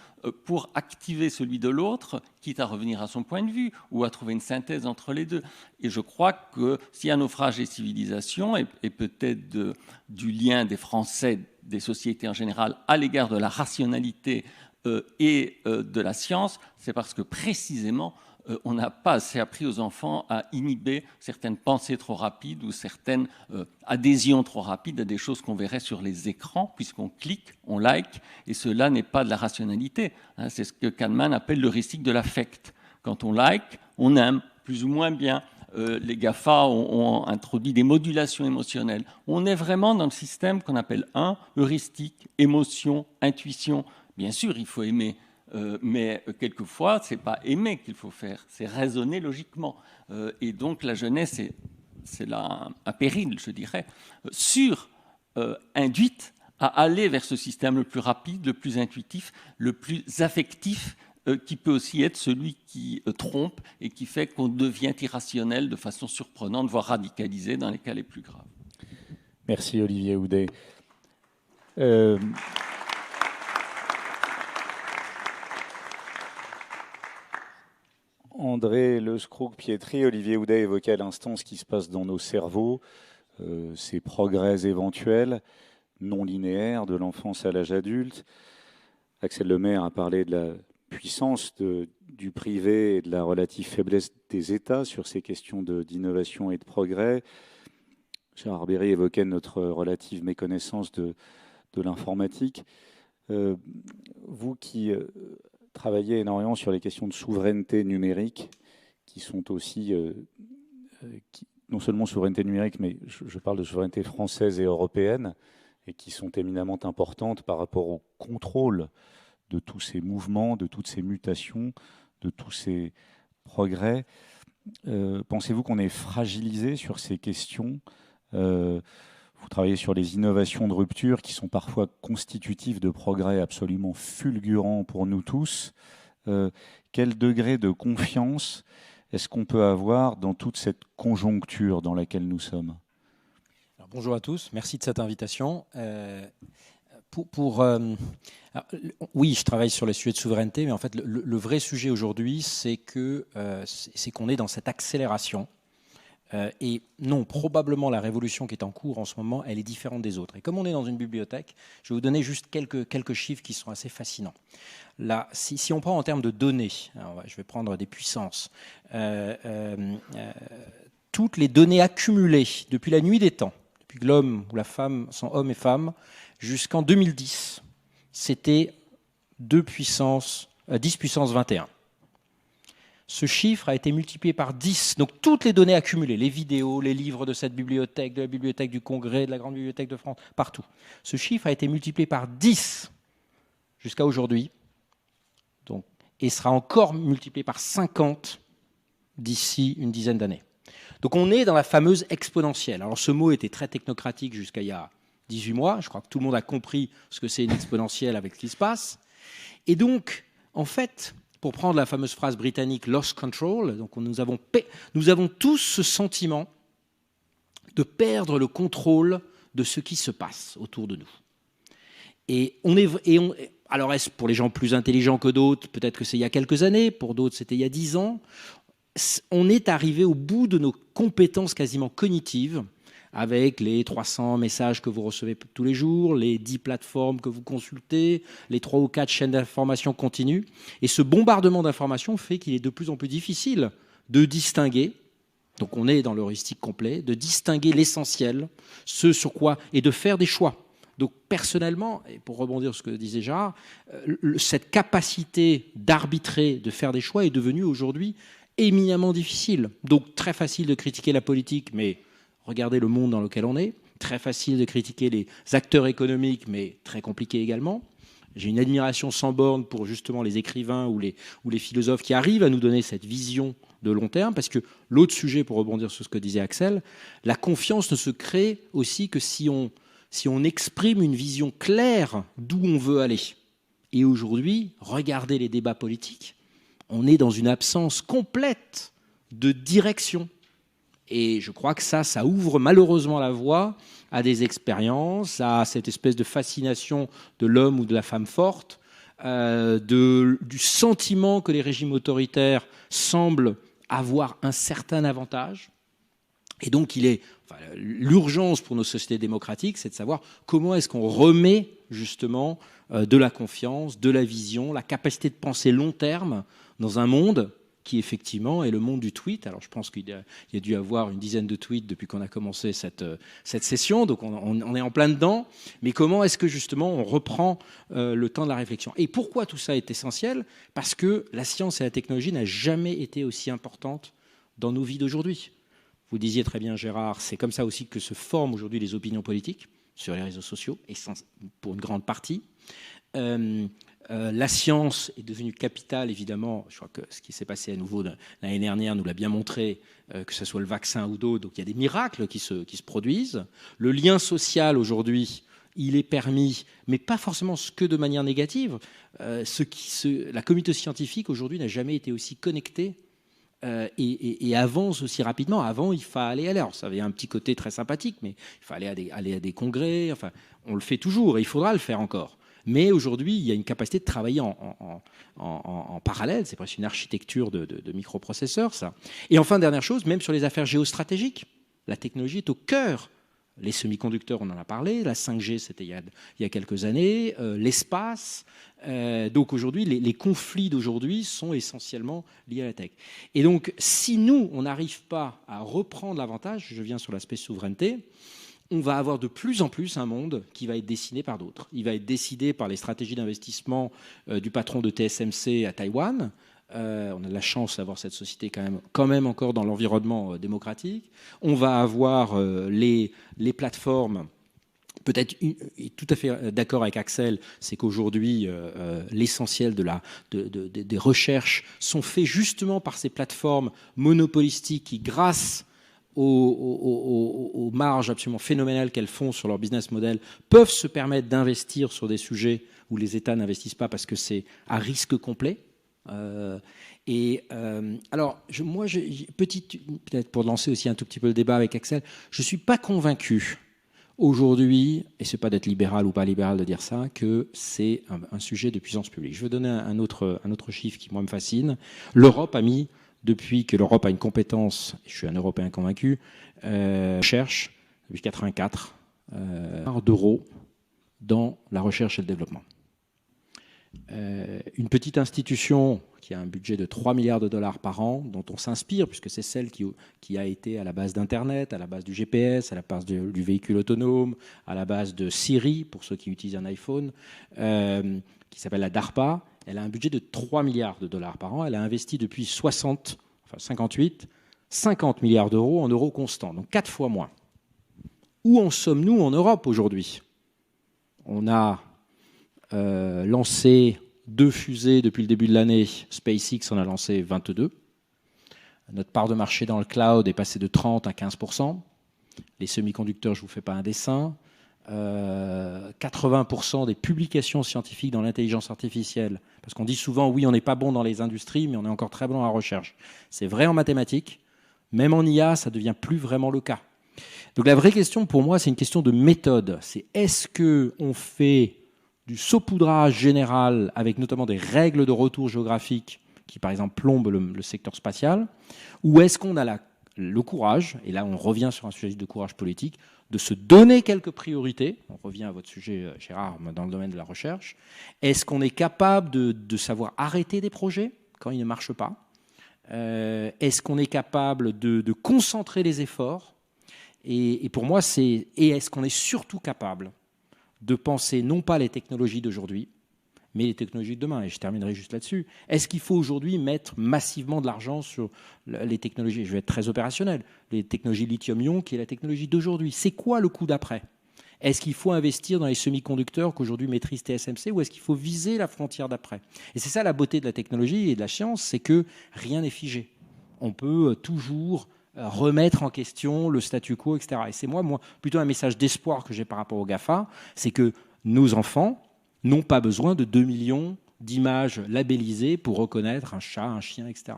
pour activer celui de l'autre, quitte à revenir à son point de vue ou à trouver une synthèse entre les deux. Et je crois que s'il y a naufrage des civilisations et peut-être du lien des Français, des sociétés en général, à l'égard de la rationalité et de la science, c'est parce que précisément on n'a pas assez appris aux enfants à inhiber certaines pensées trop rapides ou certaines adhésions trop rapides à des choses qu'on verrait sur les écrans, puisqu'on clique, on like, et cela n'est pas de la rationalité. C'est ce que Kahneman appelle l'heuristique de l'affect. Quand on like, on aime, plus ou moins bien. Les GAFA ont introduit des modulations émotionnelles. On est vraiment dans le système qu'on appelle heuristique, émotion, intuition. Bien sûr, il faut aimer. Mais quelquefois, ce n'est pas aimer qu'il faut faire, c'est raisonner logiquement. Et donc, la jeunesse, c'est là un péril, je dirais, induite à aller vers ce système le plus rapide, le plus intuitif, le plus affectif, qui peut aussi être celui qui trompe et qui fait qu'on devient irrationnel de façon surprenante, voire radicalisé dans les cas les plus graves. Merci Olivier Houdet. André Lescroc-Pietri, Olivier Houdet évoquait à l'instant ce qui se passe dans nos cerveaux, ces progrès éventuels, non linéaires, de l'enfance à l'âge adulte. Axel Lemaire a parlé de la puissance du privé et de la relative faiblesse des États sur ces questions d'innovation et de progrès. Gérard Berry évoquait notre relative méconnaissance de l'informatique. Vous qui travaillez énormément sur les questions de souveraineté numérique, qui sont aussi, non seulement souveraineté numérique, mais je parle de souveraineté française et européenne, et qui sont éminemment importantes par rapport au contrôle de tous ces mouvements, de toutes ces mutations, de tous ces progrès. Pensez-vous qu'on est fragilisé sur ces questions ? Vous travaillez sur les innovations de rupture qui sont parfois constitutives de progrès absolument fulgurants pour nous tous. Quel degré de confiance est-ce qu'on peut avoir dans toute cette conjoncture dans laquelle nous sommes ? Alors, bonjour à tous, merci de cette invitation. Oui, je travaille sur les sujets de souveraineté, mais en fait, le vrai sujet aujourd'hui, c'est qu'on est dans cette accélération. Et non, probablement la révolution qui est en cours en ce moment, elle est différente des autres. Et comme on est dans une bibliothèque, je vais vous donner juste quelques chiffres qui sont assez fascinants. Là, si on prend en termes de données, alors je vais prendre des puissances, toutes les données accumulées depuis la nuit des temps, depuis que l'homme ou la femme sont hommes et femmes, jusqu'en 2010, c'était 10 puissance 21. Ce chiffre a été multiplié par 10. Donc toutes les données accumulées, les vidéos, les livres de cette bibliothèque, de la bibliothèque du Congrès, de la Grande Bibliothèque de France, partout. Ce chiffre a été multiplié par 10 jusqu'à aujourd'hui. Et sera encore multiplié par 50 d'ici une dizaine d'années. Donc on est dans la fameuse exponentielle. Alors ce mot était très technocratique jusqu'à il y a 18 mois. Je crois que tout le monde a compris ce que c'est une exponentielle avec ce qui se passe. Et donc, en fait, pour prendre la fameuse phrase britannique « lost control », donc nous avons tous ce sentiment de perdre le contrôle de ce qui se passe autour de nous. Alors, est-ce pour les gens plus intelligents que d'autres? Peut-être que c'est il y a quelques années, pour d'autres c'était il y a 10 ans. On est arrivé au bout de nos compétences quasiment cognitives, avec les 300 messages que vous recevez tous les jours, les 10 plateformes que vous consultez, les 3 ou 4 chaînes d'information continues. Et ce bombardement d'informations fait qu'il est de plus en plus difficile de distinguer Donc on est dans l'heuristique complet, de distinguer l'essentiel, ce sur quoi, et de faire des choix. Donc personnellement, et pour rebondir sur ce que disait Gérard, cette capacité d'arbitrer, de faire des choix est devenue aujourd'hui éminemment difficile. Donc très facile de critiquer la politique, mais regardez le monde dans lequel on est. Très facile de critiquer les acteurs économiques, mais très compliqué également. J'ai une admiration sans borne pour justement les écrivains ou les philosophes qui arrivent à nous donner cette vision de long terme, parce que l'autre sujet, pour rebondir sur ce que disait Axel, la confiance ne se crée aussi que si on exprime une vision claire d'où on veut aller. Et aujourd'hui, regardez les débats politiques, on est dans une absence complète de direction. Et je crois que ça ouvre malheureusement la voie à des expériences, à cette espèce de fascination de l'homme ou de la femme forte, du sentiment que les régimes autoritaires semblent avoir un certain avantage. Et donc, l'urgence pour nos sociétés démocratiques, c'est de savoir comment est-ce qu'on remet justement de la confiance, de la vision, la capacité de penser long terme dans un monde qui effectivement est le monde du tweet. Alors je pense qu'il y a dû avoir une dizaine de tweets depuis qu'on a commencé cette session, donc on est en plein dedans. Mais comment est-ce que justement on reprend le temps de la réflexion? Et pourquoi tout ça est essentiel? Parce que la science et la technologie n'a jamais été aussi importante dans nos vies d'aujourd'hui. Vous disiez très bien, Gérard, c'est comme ça aussi que se forment aujourd'hui les opinions politiques sur les réseaux sociaux, et pour une grande partie. La science est devenue capitale, évidemment. Je crois que ce qui s'est passé à nouveau l'année dernière nous l'a bien montré, que ce soit le vaccin ou d'autres. Donc il y a des miracles qui se produisent. Le lien social aujourd'hui, il est permis, mais pas forcément que de manière négative. La communauté scientifique aujourd'hui n'a jamais été aussi connectée et avance aussi rapidement. Avant, il fallait aller. Alors ça avait un petit côté très sympathique, mais il fallait aller à des congrès. Enfin, on le fait toujours et il faudra le faire encore. Mais aujourd'hui, il y a une capacité de travailler en parallèle. C'est presque une architecture de microprocesseurs, ça. Et enfin, dernière chose, même sur les affaires géostratégiques, la technologie est au cœur. Les semi-conducteurs, on en a parlé. La 5G, c'était il y a quelques années. L'espace. Donc aujourd'hui, les conflits d'aujourd'hui sont essentiellement liés à la tech. Et donc, si nous, on n'arrive pas à reprendre l'avantage, je viens sur l'aspect souveraineté, on va avoir de plus en plus un monde qui va être dessiné par d'autres. Il va être décidé par les stratégies d'investissement du patron de TSMC à Taïwan. On a de la chance d'avoir cette société quand même encore dans l'environnement démocratique. On va avoir les plateformes. Peut-être tout à fait d'accord avec Axel, c'est qu'aujourd'hui, l'essentiel des recherches sont faits justement par ces plateformes monopolistiques qui, grâce aux marges absolument phénoménales qu'elles font sur leur business model, peuvent se permettre d'investir sur des sujets où les États n'investissent pas parce que c'est à risque complet. Alors, peut-être pour lancer aussi un tout petit peu le débat avec Axel, je ne suis pas convaincu aujourd'hui, et ce n'est pas d'être libéral ou pas libéral de dire ça, que c'est un sujet de puissance publique. Je veux donner un autre chiffre qui, moi, me fascine. L'Europe a mis, depuis que l'Europe a une compétence, je suis un Européen convaincu, cherche, depuis 1984, d'euros dans la recherche et le développement. Une petite institution qui a un budget de 3 milliards de dollars par an, dont on s'inspire, puisque c'est celle qui a été à la base d'Internet, à la base du GPS, à la base du véhicule autonome, à la base de Siri, pour ceux qui utilisent un iPhone, qui s'appelle la DARPA. Elle a un budget de 3 milliards de dollars par an. Elle a investi depuis 50 milliards d'euros en euros constants, donc 4 fois moins. Où en sommes-nous en Europe aujourd'hui? On a lancé 2 fusées depuis le début de l'année. SpaceX en a lancé 22. Notre part de marché dans le cloud est passée de 30 à 15%. Les semi-conducteurs, je ne vous fais pas un dessin. 80% des publications scientifiques dans l'intelligence artificielle, parce qu'on dit souvent, oui, on n'est pas bon dans les industries, mais on est encore très bon dans la recherche. C'est vrai en mathématiques. Même en IA, ça ne devient plus vraiment le cas. Donc la vraie question pour moi, c'est une question de méthode. C'est est-ce qu'on fait du saupoudrage général avec notamment des règles de retour géographique qui, par exemple, plombent le secteur spatial, ou est-ce qu'on a le courage, et là on revient sur un sujet de courage politique, de se donner quelques priorités, on revient à votre sujet, Gérard, dans le domaine de la recherche, est-ce qu'on est capable de savoir arrêter des projets quand ils ne marchent pas, Est-ce qu'on est capable de concentrer les efforts? Et pour moi, est-ce qu'on est surtout capable de penser non pas les technologies d'aujourd'hui, mais les technologies de demain? Et je terminerai juste là-dessus. Est-ce qu'il faut aujourd'hui mettre massivement de l'argent sur les technologies? Je vais être très opérationnel. Les technologies lithium-ion, qui est la technologie d'aujourd'hui. C'est quoi le coup d'après? Est-ce qu'il faut investir dans les semi-conducteurs qu'aujourd'hui maîtrise TSMC, ou est-ce qu'il faut viser la frontière d'après? Et c'est ça la beauté de la technologie et de la science, c'est que rien n'est figé. On peut toujours remettre en question le statu quo, etc. Et c'est moi plutôt un message d'espoir que j'ai par rapport au GAFA, c'est que nos enfants n'ont pas besoin de 2 millions d'images labellisées pour reconnaître un chat, un chien, etc.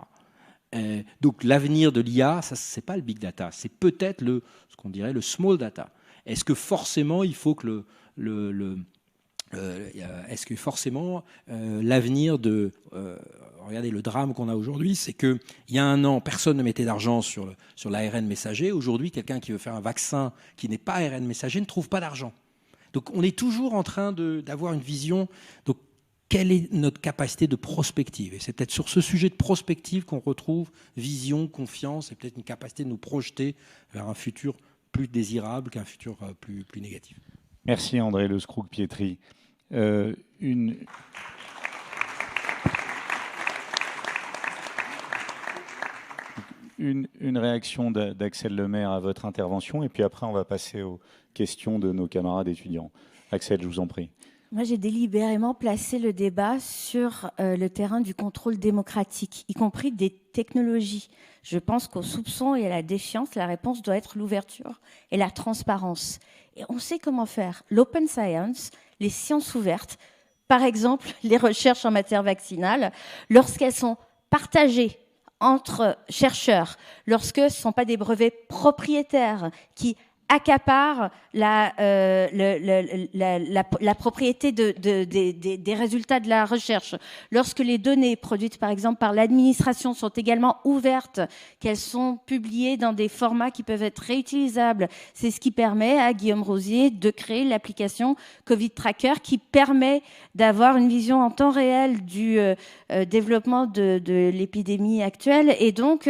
Donc l'avenir de l'IA, ça c'est pas le big data, c'est peut-être ce qu'on dirait le small data. Est-ce que forcément il faut que est-ce que forcément l'avenir de regardez le drame qu'on a aujourd'hui, c'est que il y a un an personne ne mettait d'argent sur l'ARN messager. Aujourd'hui, quelqu'un qui veut faire un vaccin qui n'est pas ARN messager ne trouve pas d'argent. Donc on est toujours en train d'avoir une vision. Donc quelle est notre capacité de prospective? Et c'est peut-être sur ce sujet de prospective qu'on retrouve vision, confiance et peut-être une capacité de nous projeter vers un futur plus désirable qu'un futur plus négatif. Merci André Le Scroug-Pietri. Une réaction d'Axel Lemaire à votre intervention, et puis après on va passer aux questions de nos camarades étudiants. Axel, je vous en prie. Moi, j'ai délibérément placé le débat sur le terrain du contrôle démocratique, y compris des technologies. Je pense qu'au soupçon et à la défiance, la réponse doit être l'ouverture et la transparence. Et on sait comment faire. L'open science, les sciences ouvertes, par exemple les recherches en matière vaccinale, lorsqu'elles sont partagées entre chercheurs, lorsque ce ne sont pas des brevets propriétaires qui accaparent la propriété des résultats de la recherche. Lorsque les données produites par exemple par l'administration sont également ouvertes, qu'elles sont publiées dans des formats qui peuvent être réutilisables, c'est ce qui permet à Guillaume Rosier de créer l'application Covid Tracker qui permet d'avoir une vision en temps réel du développement de l'épidémie actuelle et donc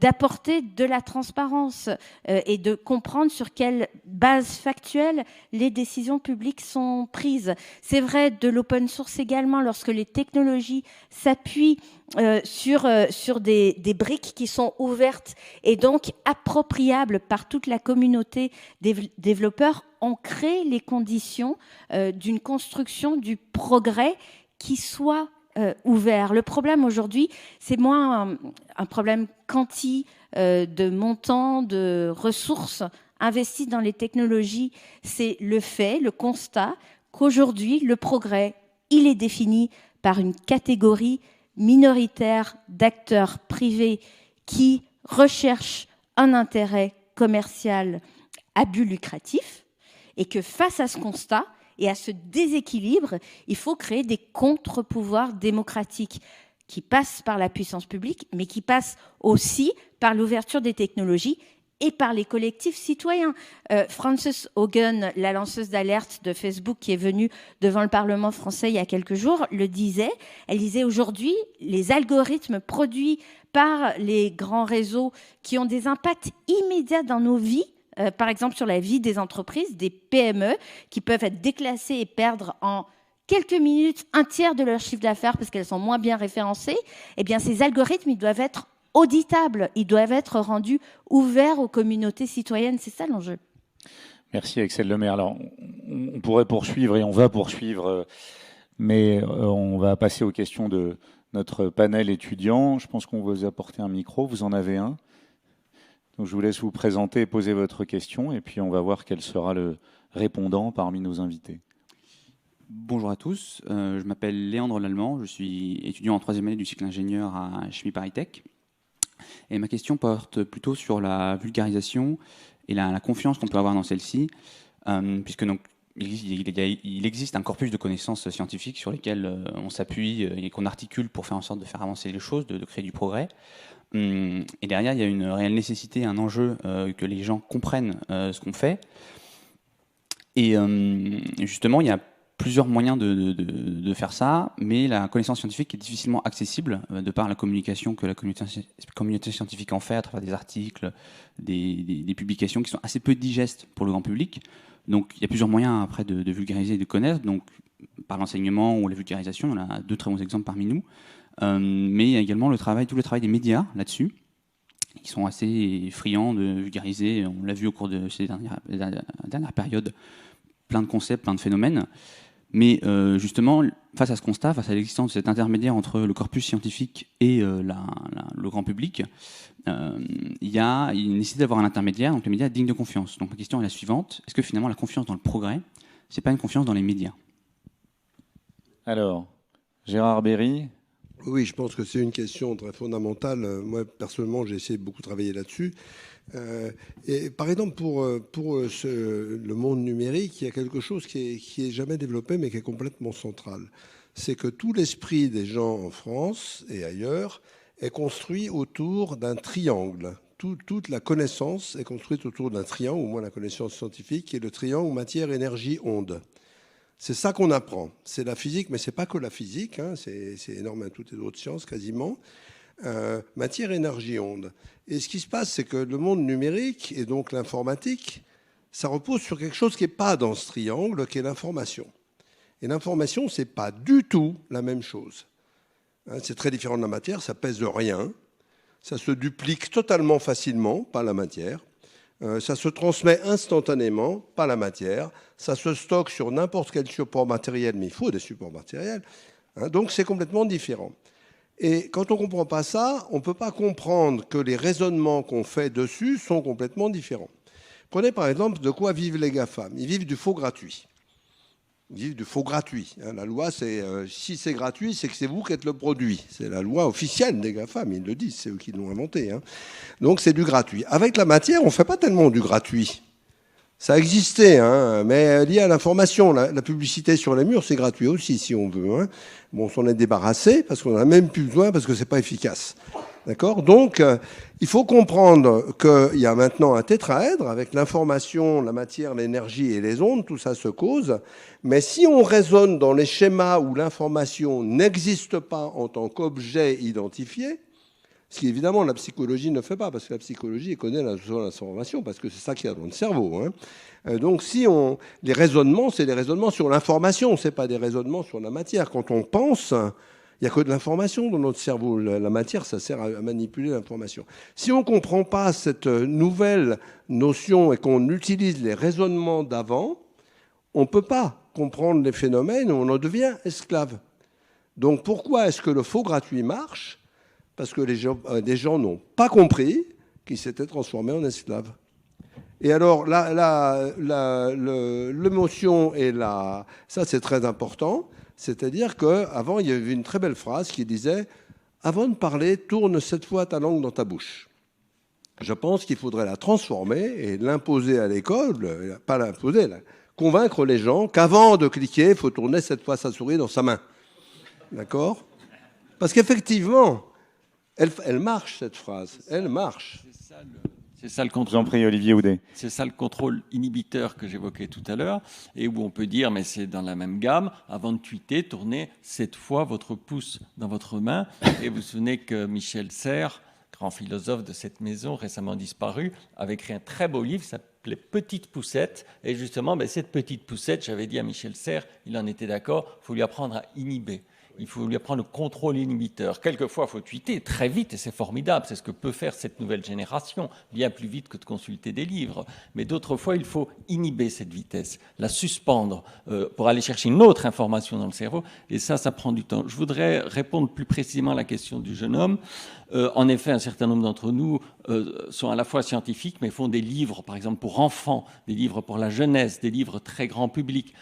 d'apporter de la transparence et de comprendre sur quelle base factuelle les décisions publiques sont prises. C'est vrai de l'open source également, lorsque les technologies s'appuient sur des briques qui sont ouvertes et donc appropriables par toute la communauté des développeurs, on crée les conditions d'une construction du progrès qui soit ouvert. Le problème aujourd'hui, c'est moins un problème quanti de montant, de ressources investis dans les technologies, c'est le fait, le constat qu'aujourd'hui, le progrès, il est défini par une catégorie minoritaire d'acteurs privés qui recherchent un intérêt commercial à but lucratif et que face à ce constat et à ce déséquilibre, il faut créer des contre-pouvoirs démocratiques qui passent par la puissance publique, mais qui passent aussi par l'ouverture des technologies et par les collectifs citoyens. Frances Haugen, la lanceuse d'alerte de Facebook qui est venue devant le Parlement français il y a quelques jours, le disait. Elle disait aujourd'hui, les algorithmes produits par les grands réseaux qui ont des impacts immédiats dans nos vies, par exemple sur la vie des entreprises, des PME, qui peuvent être déclassées et perdre en quelques minutes un tiers de leur chiffre d'affaires parce qu'elles sont moins bien référencées, eh bien ces algorithmes, ils doivent être auditables, ils doivent être rendus ouverts aux communautés citoyennes. C'est ça l'enjeu. Merci Axel Lemaire. Alors, on pourrait poursuivre et on va poursuivre, mais on va passer aux questions de notre panel étudiant. Je pense qu'on va vous apporter un micro. Vous en avez un. Donc, je vous laisse vous présenter et poser votre question, et puis on va voir quel sera le répondant parmi nos invités. Bonjour à tous, je m'appelle Léandre Lallemand, je suis étudiant en 3e année du cycle ingénieur à Chimie Paris Tech. Et ma question porte plutôt sur la vulgarisation et la confiance qu'on peut avoir dans celle-ci, puisque donc, il existe un corpus de connaissances scientifiques sur lesquelles on s'appuie et qu'on articule pour faire en sorte de faire avancer les choses, de créer du progrès. Et derrière, il y a une réelle nécessité, un enjeu que les gens comprennent ce qu'on fait. Et justement, il y a plusieurs moyens de faire ça, mais la connaissance scientifique est difficilement accessible de par la communication que la communauté scientifique en fait à travers des articles, des publications qui sont assez peu digestes pour le grand public. Donc il y a plusieurs moyens après de vulgariser et de connaître, donc par l'enseignement ou la vulgarisation, on a 2 très bons exemples parmi nous, mais il y a également tout le travail des médias là-dessus, qui sont assez friands de vulgariser, on l'a vu au cours de ces dernières périodes, plein de concepts, plein de phénomènes. Mais justement, face à ce constat, face à l'existence de cet intermédiaire entre le corpus scientifique et le grand public, il nécessite d'avoir un intermédiaire, donc les médias dignes de confiance. Donc ma question est la suivante, est-ce que finalement la confiance dans le progrès, c'est pas une confiance dans les médias? Alors, Gérard Berry. Oui, je pense que c'est une question très fondamentale. Moi, personnellement, j'ai essayé de beaucoup travailler là-dessus. Et par exemple, pour le monde numérique, il y a quelque chose qui est jamais développé, mais qui est complètement central. C'est que tout l'esprit des gens en France et ailleurs est construit autour d'un triangle. Toute la connaissance est construite autour d'un triangle, au moins la connaissance scientifique, qui est le triangle matière, énergie, onde. C'est ça qu'on apprend. C'est la physique, mais c'est pas que la physique. Hein, c'est énorme à toutes les autres sciences quasiment. Matière, énergie, onde. Et ce qui se passe, c'est que le monde numérique et donc l'informatique, ça repose sur quelque chose qui n'est pas dans ce triangle, qui est l'information. Et l'information, c'est pas du tout la même chose. Hein, c'est très différent de la matière, ça pèse rien, ça se duplique totalement facilement, pas la matière. Ça se transmet instantanément, pas la matière. Ça se stocke sur n'importe quel support matériel, mais il faut des supports matériels. Hein, donc c'est complètement différent. Et quand on ne comprend pas ça, on ne peut pas comprendre que les raisonnements qu'on fait dessus sont complètement différents. Prenez par exemple de quoi vivent les GAFAM. Ils vivent du faux gratuit. Ils vivent du faux gratuit. Hein, la loi, c'est si c'est gratuit, c'est que c'est vous qui êtes le produit. C'est la loi officielle des GAFAM, ils le disent, c'est eux qui l'ont inventé. Hein. Donc c'est du gratuit. Avec la matière, on ne fait pas tellement du gratuit. Ça existait, hein, mais lié à l'information. La publicité sur les murs, c'est gratuit aussi, si on veut. Hein. Bon, on s'en est débarrassé, parce qu'on n'en a même plus besoin, parce que c'est pas efficace. D'accord ? Donc, il faut comprendre qu'il y a maintenant un tétraèdre avec l'information, la matière, l'énergie et les ondes, tout ça se cause. Mais si on raisonne dans les schémas où l'information n'existe pas en tant qu'objet identifié, ce qui évidemment la psychologie ne fait pas, parce que la psychologie connaît l'information, parce que c'est ça qu'il y a dans le cerveau. Hein. Donc les raisonnements, c'est des raisonnements sur l'information, c'est pas des raisonnements sur la matière. Quand on pense, il n'y a que de l'information dans notre cerveau. La matière, ça sert à manipuler l'information. Si on ne comprend pas cette nouvelle notion et qu'on utilise les raisonnements d'avant, on ne peut pas comprendre les phénomènes, on en devient esclave. Donc pourquoi est-ce que le faux gratuit marche ? Parce que des gens n'ont pas compris qu'ils s'étaient transformés en esclaves. Et alors, l'émotion et ça c'est très important, c'est-à-dire qu'avant, il y avait une très belle phrase qui disait « Avant de parler, tourne 7 fois ta langue dans ta bouche ». Je pense qu'il faudrait la transformer et l'imposer à l'école, pas l'imposer, convaincre les gens qu'avant de cliquer, il faut tourner 7 fois sa souris dans sa main. D'accord ? Parce qu'effectivement, elle marche, cette phrase. Elle marche. C'est ça le contrôle. J'en prie, Olivier Houdet. C'est ça le contrôle inhibiteur que j'évoquais tout à l'heure, et où on peut dire, mais c'est dans la même gamme, avant de tweeter, tournez 7 fois votre pouce dans votre main. Et vous vous souvenez que Michel Serres, grand philosophe de cette maison, récemment disparu, avait écrit un très beau livre, s'appelait Petite Poussette. Et justement, cette petite poussette, j'avais dit à Michel Serres, il en était d'accord, il faut lui apprendre à inhiber. Il faut lui apprendre le contrôle inhibiteur. Quelquefois, il faut tweeter très vite, et c'est formidable. C'est ce que peut faire cette nouvelle génération, bien plus vite que de consulter des livres. Mais d'autres fois, il faut inhiber cette vitesse, la suspendre pour aller chercher une autre information dans le cerveau. Et ça prend du temps. Je voudrais répondre plus précisément à la question du jeune homme. En effet, un certain nombre d'entre nous sont à la fois scientifiques, mais font des livres, par exemple, pour enfants, des livres pour la jeunesse, des livres très grand public.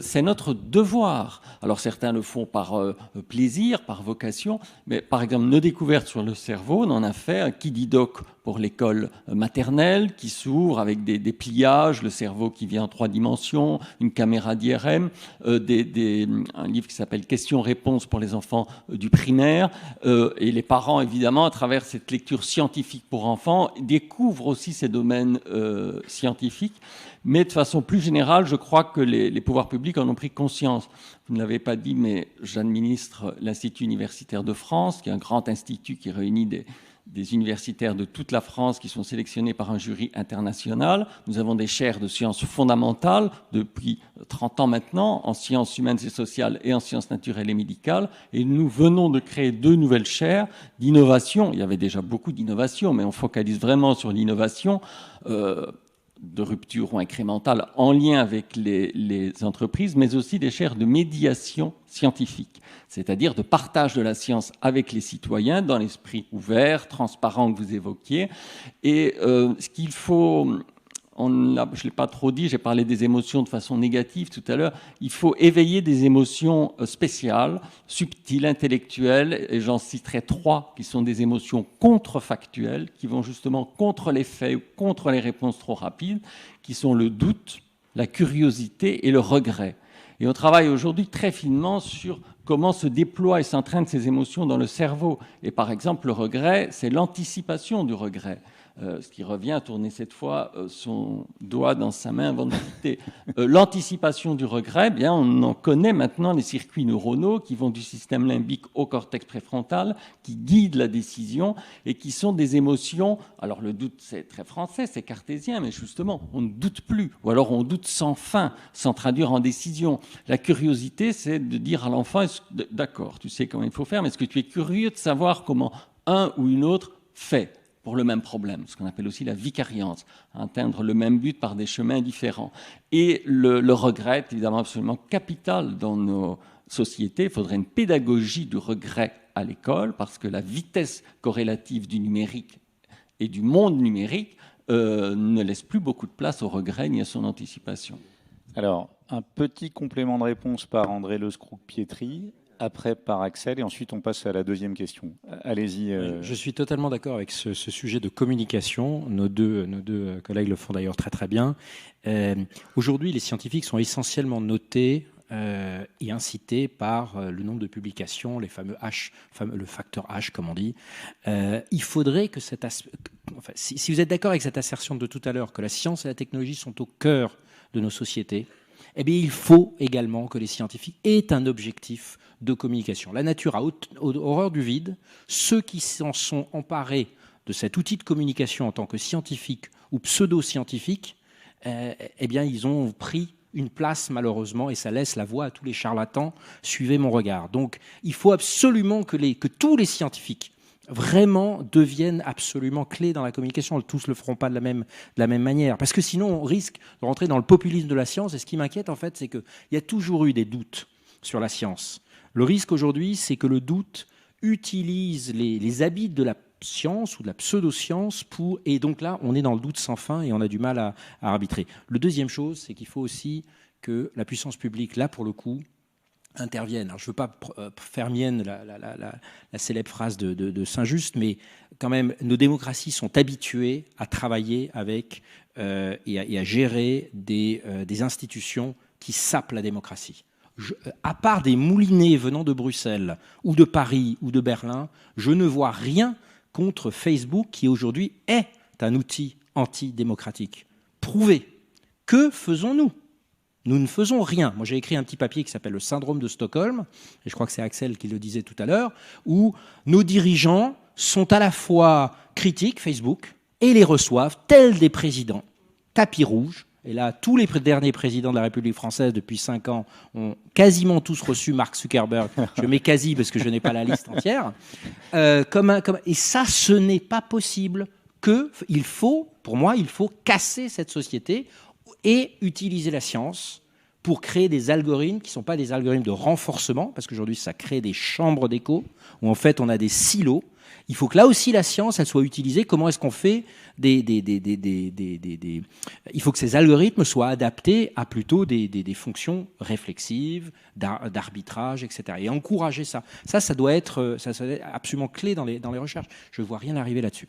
C'est notre devoir. Alors certains le font par plaisir, par vocation, mais par exemple, nos découvertes sur le cerveau, on en a fait un qui dit doc pour l'école maternelle qui s'ouvre avec des pliages, le cerveau qui vient en 3 dimensions, une caméra d'IRM, un livre qui s'appelle Questions-réponses pour les enfants du primaire. Et les parents, évidemment, à travers cette lecture scientifique pour enfants, découvrent aussi ces domaines scientifiques. Mais de façon plus générale, je crois que les pouvoirs publics en ont pris conscience. Vous ne l'avez pas dit, mais j'administre l'Institut universitaire de France, qui est un grand institut qui réunit des universitaires de toute la France qui sont sélectionnés par un jury international. Nous avons des chaires de sciences fondamentales depuis 30 ans maintenant, en sciences humaines et sociales et en sciences naturelles et médicales. Et nous venons de créer 2 nouvelles chaires d'innovation. Il y avait déjà beaucoup d'innovation, mais on focalise vraiment sur l'innovation de rupture ou incrémentale en lien avec les entreprises, mais aussi des chaires de médiation scientifique, c'est-à-dire de partage de la science avec les citoyens dans l'esprit ouvert, transparent que vous évoquiez. Et ce qu'il faut... je ne l'ai pas trop dit, j'ai parlé des émotions de façon négative tout à l'heure. Il faut éveiller des émotions spéciales, subtiles, intellectuelles, et j'en citerai 3 qui sont des émotions contrefactuelles, qui vont justement contre les faits ou contre les réponses trop rapides, qui sont le doute, la curiosité et le regret. Et on travaille aujourd'hui très finement sur comment se déploient et s'entraînent ces émotions dans le cerveau. Et par exemple, le regret, c'est l'anticipation du regret. Ce qui revient à tourner cette fois son doigt dans sa main avant de quitter. L'anticipation du regret, bien, on en connaît maintenant les circuits neuronaux qui vont du système limbique au cortex préfrontal, qui guident la décision et qui sont des émotions. Alors le doute, c'est très français, c'est cartésien, mais justement, on ne doute plus, ou alors on doute sans fin, sans traduire en décision. La curiosité, c'est de dire à l'enfant, d'accord, tu sais comment il faut faire, mais est-ce que tu es curieux de savoir comment un ou une autre fait pour le même problème, ce qu'on appelle aussi la vicariance, atteindre le même but par des chemins différents. Et le regret est évidemment absolument capital dans nos sociétés. Il faudrait une pédagogie du regret à l'école, parce que la vitesse corrélative du numérique et du monde numérique ne laisse plus beaucoup de place au regret ni à son anticipation. Alors, un petit complément de réponse par André Lescroux-Pietri, après par Axel, et ensuite on passe à la deuxième question. Allez-y. Je suis totalement d'accord avec ce sujet de communication. Nos deux collègues le font d'ailleurs très très bien. Aujourd'hui, les scientifiques sont essentiellement notés et incités par le nombre de publications, les fameux H, le facteur H comme on dit. Il faudrait que si vous êtes d'accord avec cette assertion de tout à l'heure, que la science et la technologie sont au cœur de nos sociétés, eh bien, il faut également que les scientifiques aient un objectif de communication. La nature a horreur du vide. Ceux qui s'en sont emparés de cet outil de communication en tant que scientifiques ou pseudo-scientifiques, eh bien, ils ont pris une place, malheureusement, et ça laisse la voie à tous les charlatans. Suivez mon regard. Donc, il faut absolument que tous les scientifiques vraiment deviennent absolument clés dans la communication. Tous ne le feront pas de la même manière. Parce que sinon, on risque de rentrer dans le populisme de la science. Et ce qui m'inquiète, en fait, c'est qu'il y a toujours eu des doutes sur la science. Le risque aujourd'hui, c'est que le doute utilise les habits de la science ou de la pseudo-science et donc là, on est dans le doute sans fin et on a du mal à arbitrer. Le deuxième chose, c'est qu'il faut aussi que la puissance publique, là, pour le coup, interviennent. Alors, je ne veux pas faire mienne la célèbre phrase de Saint-Just, mais quand même, nos démocraties sont habituées à travailler avec et à gérer des institutions qui sapent la démocratie. À part des moulinets venant de Bruxelles ou de Paris ou de Berlin, je ne vois rien contre Facebook qui aujourd'hui est un outil antidémocratique. Prouvé. Que faisons-nous ? Nous ne faisons rien. Moi, j'ai écrit un petit papier qui s'appelle le syndrome de Stockholm, et je crois que c'est Axel qui le disait tout à l'heure, où nos dirigeants sont à la fois critiques, Facebook, et les reçoivent, tels des présidents. Tapis rouge. Et là, tous les derniers présidents de la République française depuis 5 ans ont quasiment tous reçu Mark Zuckerberg. Je mets quasi parce que je n'ai pas la liste entière. Et ça, ce n'est pas possible. Pour moi, il faut casser cette société et utiliser la science pour créer des algorithmes qui ne sont pas des algorithmes de renforcement, parce qu'aujourd'hui, ça crée des chambres d'écho, où en fait, on a des silos. Il faut que là aussi, la science, elle soit utilisée. Comment est-ce qu'on fait il faut que ces algorithmes soient adaptés à plutôt des fonctions réflexives, d'arbitrage, etc. Et encourager ça. Ça doit être absolument clé dans les recherches. Je ne vois rien arriver là-dessus.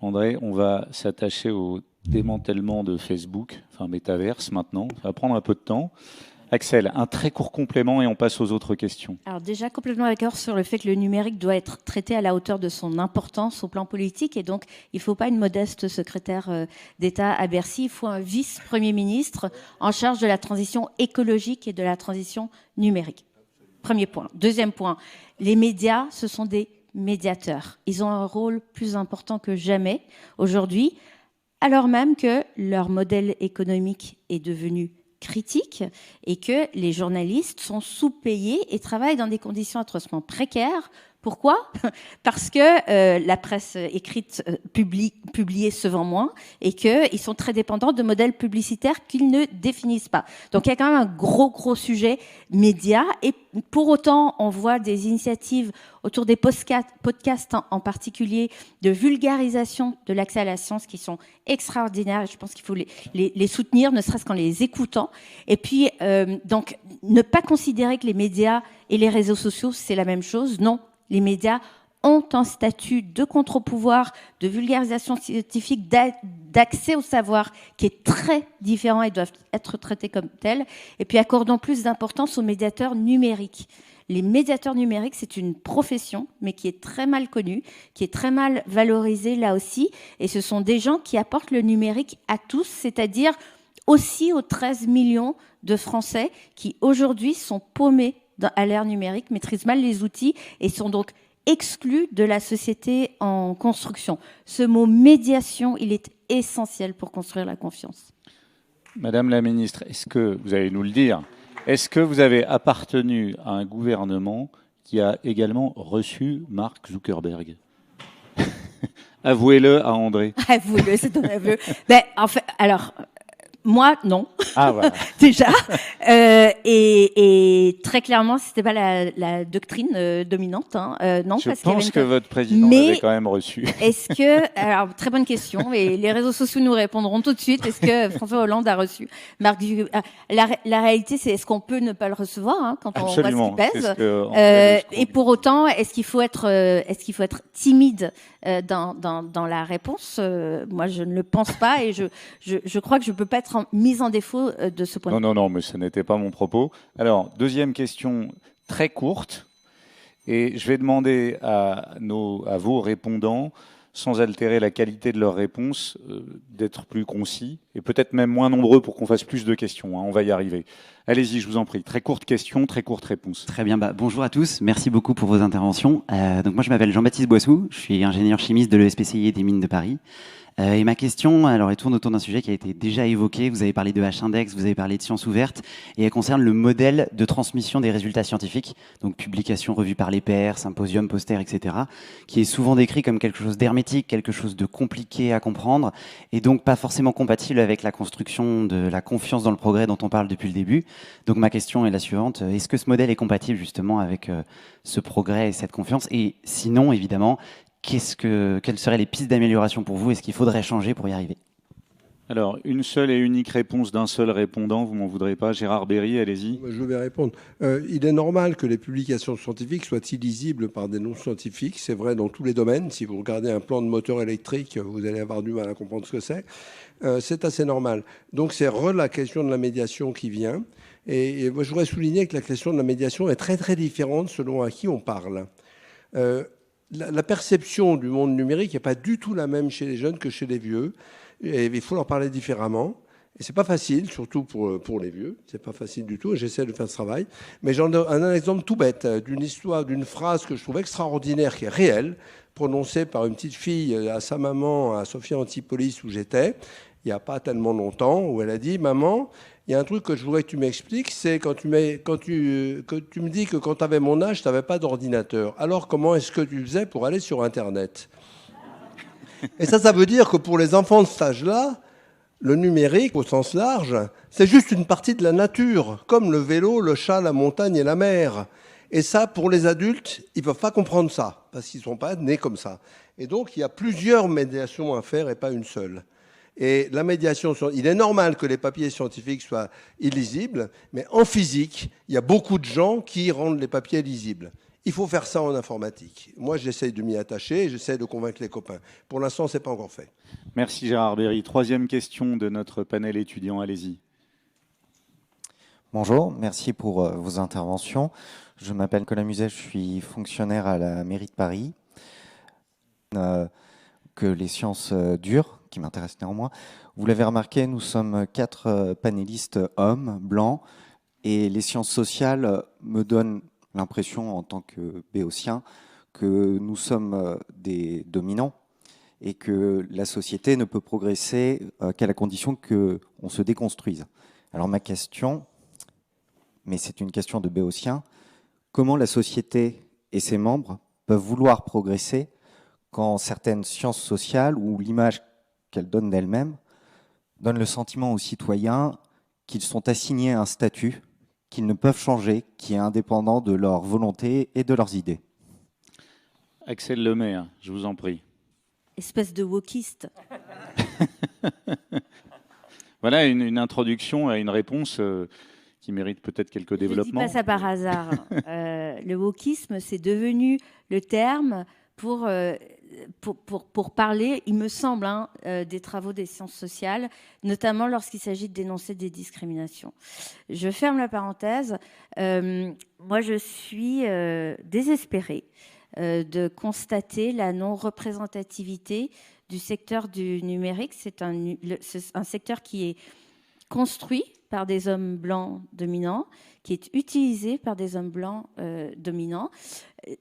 André, on va s'attacher au démantèlement de Facebook, enfin Metaverse maintenant. Ça va prendre un peu de temps. Axel, un très court complément et on passe aux autres questions. Alors déjà, complètement d'accord sur le fait que le numérique doit être traité à la hauteur de son importance au plan politique. Et donc, il ne faut pas une modeste secrétaire d'État à Bercy. Il faut un vice-premier ministre en charge de la transition écologique et de la transition numérique. Premier point. Deuxième point, les médias, ce sont des médiateurs. Ils ont un rôle plus important que jamais aujourd'hui, alors même que leur modèle économique est devenu critique et que les journalistes sont sous-payés et travaillent dans des conditions atrocement précaires. Pourquoi ? Parce que la presse écrite publiée se vend moins et qu'ils sont très dépendants de modèles publicitaires qu'ils ne définissent pas. Donc il y a quand même un gros sujet média et pour autant on voit des initiatives autour des podcasts en particulier de vulgarisation de l'accès à la science qui sont extraordinaires et je pense qu'il faut les soutenir ne serait-ce qu'en les écoutant. Et puis donc ne pas considérer que les médias et les réseaux sociaux c'est la même chose, non. Les médias ont un statut de contre-pouvoir, de vulgarisation scientifique, d'accès au savoir qui est très différent et doivent être traités comme tels. Et puis accordons plus d'importance aux médiateurs numériques. Les médiateurs numériques, c'est une profession, mais qui est très mal connue, qui est très mal valorisée là aussi. Et ce sont des gens qui apportent le numérique à tous, c'est-à-dire aussi aux 13 millions de Français qui aujourd'hui sont paumés à l'ère numérique, maîtrisent mal les outils et sont donc exclus de la société en construction. Ce mot médiation, il est essentiel pour construire la confiance. Madame la ministre, est-ce que, vous allez nous le dire, est-ce que vous avez appartenu à un gouvernement qui a également reçu Mark Zuckerberg ? Avouez-le à André. Avouez-le, c'est un aveu. Ben, en fait, alors... Moi, non. Ah, voilà. Déjà. Et très clairement, c'était pas la doctrine dominante. Hein. Non, je parce pense que votre président l'avait quand même reçu. Est-ce que... Alors, très bonne question. Et les réseaux sociaux nous répondront tout de suite. Est-ce que François Hollande a reçu Mark Zuckerberg ? La réalité, c'est est-ce qu'on peut ne pas le recevoir hein, quand on voit ce qu'il pèse et pour autant, est-ce qu'il faut être timide dans la réponse ? Moi, je ne le pense pas. Et je crois que je ne peux pas être mise en défaut de ce point de vue. Non, mais ce n'était pas mon propos. Alors, deuxième question très courte, et je vais demander à vos répondants, sans altérer la qualité de leurs réponses, d'être plus concis, et peut-être même moins nombreux pour qu'on fasse plus de questions. Hein, on va y arriver. Allez-y, je vous en prie. Très courte question, très courte réponse. Très bien. Bonjour à tous. Merci beaucoup pour vos interventions. Donc moi, je m'appelle Jean-Baptiste Boissou. Je suis ingénieur chimiste de l'ESPCI et des Mines de Paris. Et ma question, alors, elle tourne autour d'un sujet qui a été déjà évoqué. Vous avez parlé de H-Index, vous avez parlé de sciences ouvertes, et elle concerne le modèle de transmission des résultats scientifiques, donc publication, revue par les pairs, symposium, poster, etc., qui est souvent décrit comme quelque chose d'hermétique, quelque chose de compliqué à comprendre, et donc pas forcément compatible avec la construction de la confiance dans le progrès dont on parle depuis le début. Donc ma question est la suivante, est-ce que ce modèle est compatible justement avec ce progrès et cette confiance ? Et sinon, évidemment, quelles seraient les pistes d'amélioration pour vous ? Est-ce qu'il faudrait changer pour y arriver ? Alors, une seule et unique réponse d'un seul répondant, vous m'en voudrez pas. Gérard Berry, allez-y. Je vais répondre. Il est normal que les publications scientifiques soient illisibles par des non-scientifiques. C'est vrai dans tous les domaines. Si vous regardez un plan de moteur électrique, vous allez avoir du mal à comprendre ce que c'est. C'est assez normal. Donc, c'est la question de la médiation qui vient. Et moi, je voudrais souligner que la question de la médiation est très, très différente selon à qui on parle. La perception du monde numérique n'est pas du tout la même chez les jeunes que chez les vieux. Et il faut leur parler différemment. Et c'est pas facile, surtout pour les vieux. C'est pas facile du tout. J'essaie de faire ce travail. Mais j'en donne un exemple tout bête d'une histoire, d'une phrase que je trouve extraordinaire, qui est réelle, prononcée par une petite fille à sa maman, à Sophia Antipolis, où j'étais, il n'y a pas tellement longtemps, où elle a dit « Maman, il y a un truc que je voudrais que tu m'expliques, c'est quand tu me dis que quand tu avais mon âge, tu n'avais pas d'ordinateur. Alors comment est-ce que tu faisais pour aller sur Internet ?» Et ça veut dire que pour les enfants de cet âge-là, le numérique, au sens large, c'est juste une partie de la nature, comme le vélo, le chat, la montagne et la mer. Et ça, pour les adultes, ils ne peuvent pas comprendre ça, parce qu'ils ne sont pas nés comme ça. Et donc, il y a plusieurs médiations à faire et pas une seule. Et la médiation, il est normal que les papiers scientifiques soient illisibles, mais en physique, il y a beaucoup de gens qui rendent les papiers lisibles. Il faut faire ça en informatique. Moi, j'essaye de m'y attacher et j'essaye de convaincre les copains. Pour l'instant, ce n'est pas encore fait. Merci Gérard Berry. Troisième question de notre panel étudiant, allez-y. Bonjour, merci pour vos interventions. Je m'appelle Nicolas Muset, je suis fonctionnaire à la mairie de Paris. Que les sciences dures, qui m'intéressent néanmoins. Vous l'avez remarqué, nous sommes 4 panélistes hommes, blancs, et les sciences sociales me donnent l'impression, en tant que béotien, que nous sommes des dominants et que la société ne peut progresser qu'à la condition qu'on se déconstruise. Alors ma question, mais c'est une question de béotien, comment la société et ses membres peuvent vouloir progresser quand certaines sciences sociales ou l'image qu'elles donnent d'elles-mêmes donnent le sentiment aux citoyens qu'ils sont assignés à un statut qu'ils ne peuvent changer, qui est indépendant de leur volonté et de leurs idées. Axel Lemaire, je vous en prie. Espèce de wokiste. Voilà une introduction à une réponse qui mérite peut-être quelques développements. Je ne dis pas ça par hasard. Le wokisme, c'est devenu le terme pour parler, il me semble, des travaux des sciences sociales, notamment lorsqu'il s'agit de dénoncer des discriminations. Je ferme la parenthèse. Moi, je suis désespérée de constater la non-représentativité du secteur du numérique. C'est un secteur qui est construit par des hommes blancs dominants, qui est utilisé par des hommes blancs dominants.